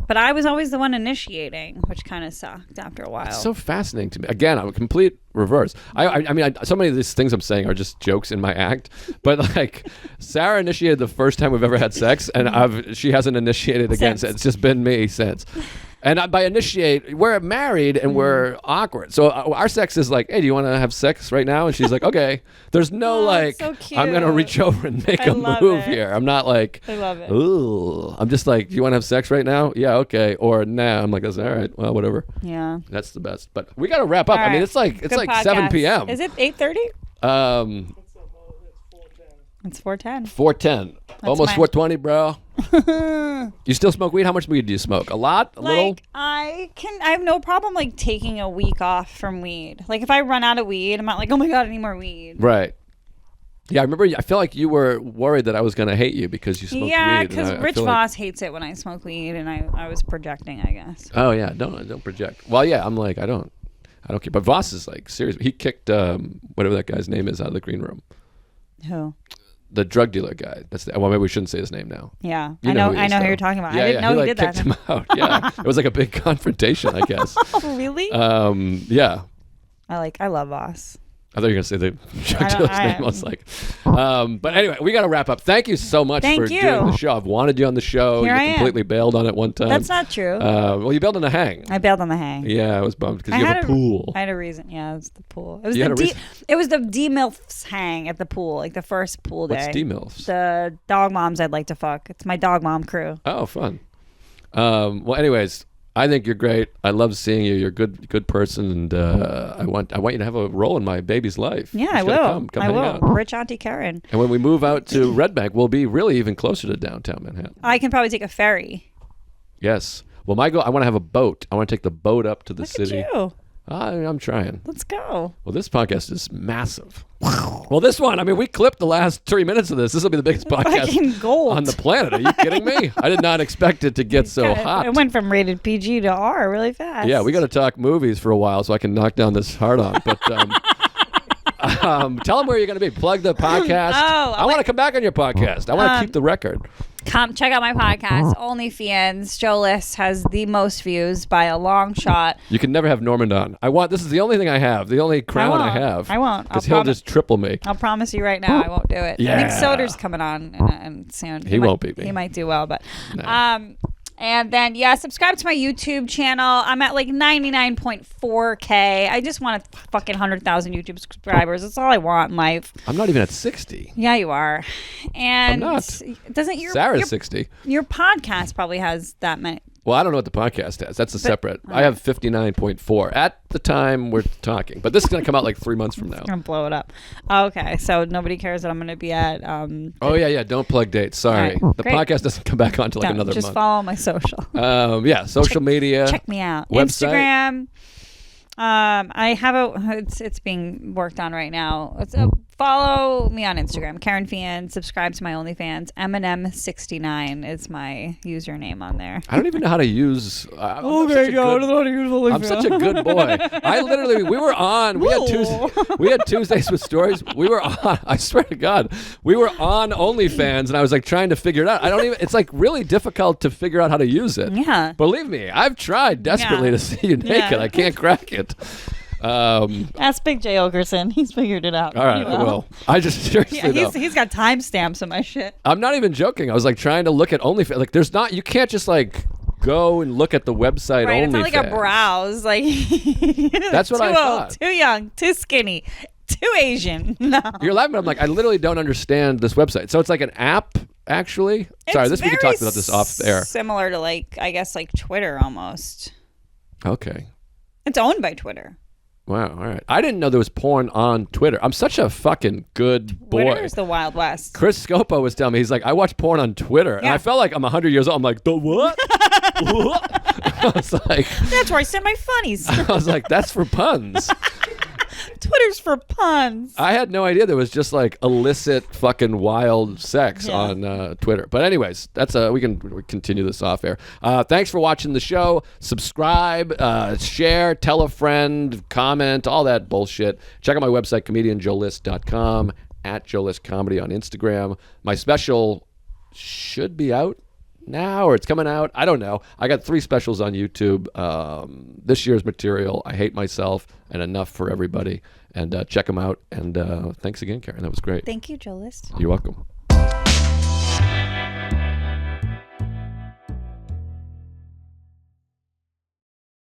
But I was always the one initiating, which kind of sucked after a while. It's so fascinating to me. Again, I'm a complete reverse. I mean, so many of these things I'm saying are just jokes in my act. But like, Sarah initiated the first time we've ever had sex, and she hasn't initiated again. It's just been me since. And by initiate, we're married and we're awkward. So our sex is like, hey, do you want to have sex right now? And she's like, okay. There's no so I'm going to reach over and make a move here. I'm not like, I love it. Ooh. I'm just like, do you want to have sex right now? Yeah, okay. Or nah. I'm like, that's all right. Well, whatever. Yeah. That's the best. But we got to wrap up. All right. I mean, it's like podcast. 7 p.m. Is it 8:30? It's 4:10. 4:10. Almost 4:20, bro. You still smoke weed? How much weed do you smoke? A lot? A little? I have no problem like taking a week off from weed. Like if I run out of weed, I'm not like, oh my God, I need more weed. Right. Yeah, I remember. I feel like you were worried that I was going to hate you because you smoked weed. Yeah, because Rich Voss hates it when I smoke weed, and I was projecting, I guess. Oh yeah, don't project. Well, yeah, I'm like I don't care. But Voss is like serious. He kicked whatever that guy's name is out of the green room. Who? The drug dealer guy. Well, maybe we shouldn't say his name now. Yeah, I know who you're talking about. Yeah, I didn't know he did kicked that. him out. Yeah, it was like a big confrontation, I guess. Oh, really? Yeah. I love Voss. I thought you were going to say the drug dealer's name. I was like, but anyway, we got to wrap up. Thank you so much for doing the show. I've wanted you on the show. Here you completely bailed on it one time. That's not true. Well, you bailed on the hang. I bailed on the hang. Yeah, I was bummed because you have a pool. I had a reason. Yeah, it was the pool. It was the D-MILFs hang at the pool, like the first pool day. What's D-MILFs? The dog moms I'd like to fuck. It's my dog mom crew. Oh, fun. Well, anyways, I think you're great. I love seeing you. You're a good person, and I want you to have a role in my baby's life. Yeah, I will. Come hang out. Rich Auntie Kerryn. And when we move out to Red Bank, we'll be really even closer to downtown Manhattan. I can probably take a ferry. Yes. Well, my goal, I want to have a boat. I want to take the boat up to the city. Look at you. I'm trying. Let's go. Well, this podcast is massive. Well, this one, I mean, we clipped the last 3 minutes of this. This will be the biggest podcast gold on the planet. Are you kidding me? I did not expect it to get so hot. It went from rated PG to R really fast. Yeah, we got to talk movies for a while so I can knock down this hard-on. But tell them where you're going to be. Plug the podcast. I want to come back on your podcast. I want to keep the record. Come check out my podcast, OnlyFans. Joe List has the most views by a long shot. You can never have Norman on. This is the only thing I have, the only crown I have. I won't. Because he'll just triple me. I'll promise you right now, I won't do it. Yeah. I think Soder's coming on and soon. He won't beat me. He might do well, but no. And then, subscribe to my YouTube channel. I'm at like 99.4K. I just want a fucking 100,000 YouTube subscribers. That's all I want in life. I'm not even at 60. Yeah, you are. And I'm not. Doesn't Sarah's 60. Your podcast probably has that many. Well, I don't know what the podcast has. That's a separate. I have 59.4 at the time we're talking. But this is going to come out like 3 months from now. I'm going to blow it up. Okay, so nobody cares that I'm going to be at... oh, yeah. Don't plug dates. Sorry. Right, the podcast doesn't come back on until like another month. Just follow my social. Social media. Check me out. Website. Instagram. I have it's being worked on right now. Follow me on Instagram, Kerryn Feehan. Subscribe to my OnlyFans. Eminem69 is my username on there. I don't even know how to use. Oh my God! I don't know how to use OnlyFans. I'm such a good boy. We were on. We had Tuesdays with Stories. We were on. I swear to God, we were on OnlyFans, and I was like trying to figure it out. It's like really difficult to figure out how to use it. Yeah. Believe me, I've tried desperately to see you naked. Yeah. I can't crack it. Ask Big J Ogerson. He's figured it out. All right, well, I just seriously he's got timestamps on my shit. I'm not even joking. I was like trying to look at OnlyFans. Like, you can't just like go and look at the website. Right, OnlyFans. it's not like a browse. Like that's what I thought. Too young, too skinny, too Asian. No, you're laughing. But I'm like, I literally don't understand this website. So it's like an app, actually. Sorry, we can talk about this off air. Similar to I guess Twitter almost. Okay. It's owned by Twitter. Wow, all right. I didn't know there was porn on Twitter. I'm such a fucking good boy. Twitter's the Wild West. Chris Scopo was telling me, he's like, I watch porn on Twitter. Yeah. And I felt like I'm 100 years old. I'm like, the what? What? I was like... That's where I send my funnies. I was like, that's for puns. Twitter's for puns. I had no idea there was just like illicit fucking wild sex on Twitter. But anyways, we can continue this off air. Thanks for watching the show. Subscribe, share, tell a friend, comment, all that bullshit. Check out my website, comedianjoelist.com, at Joe List Comedy on Instagram. My special should be out now or it's coming out. I don't know. I got 3 specials on YouTube. This year's material, I Hate Myself and Enough for Everybody. And check them out. And thanks again, Kerryn. That was great. Thank you, Joe List. You're welcome.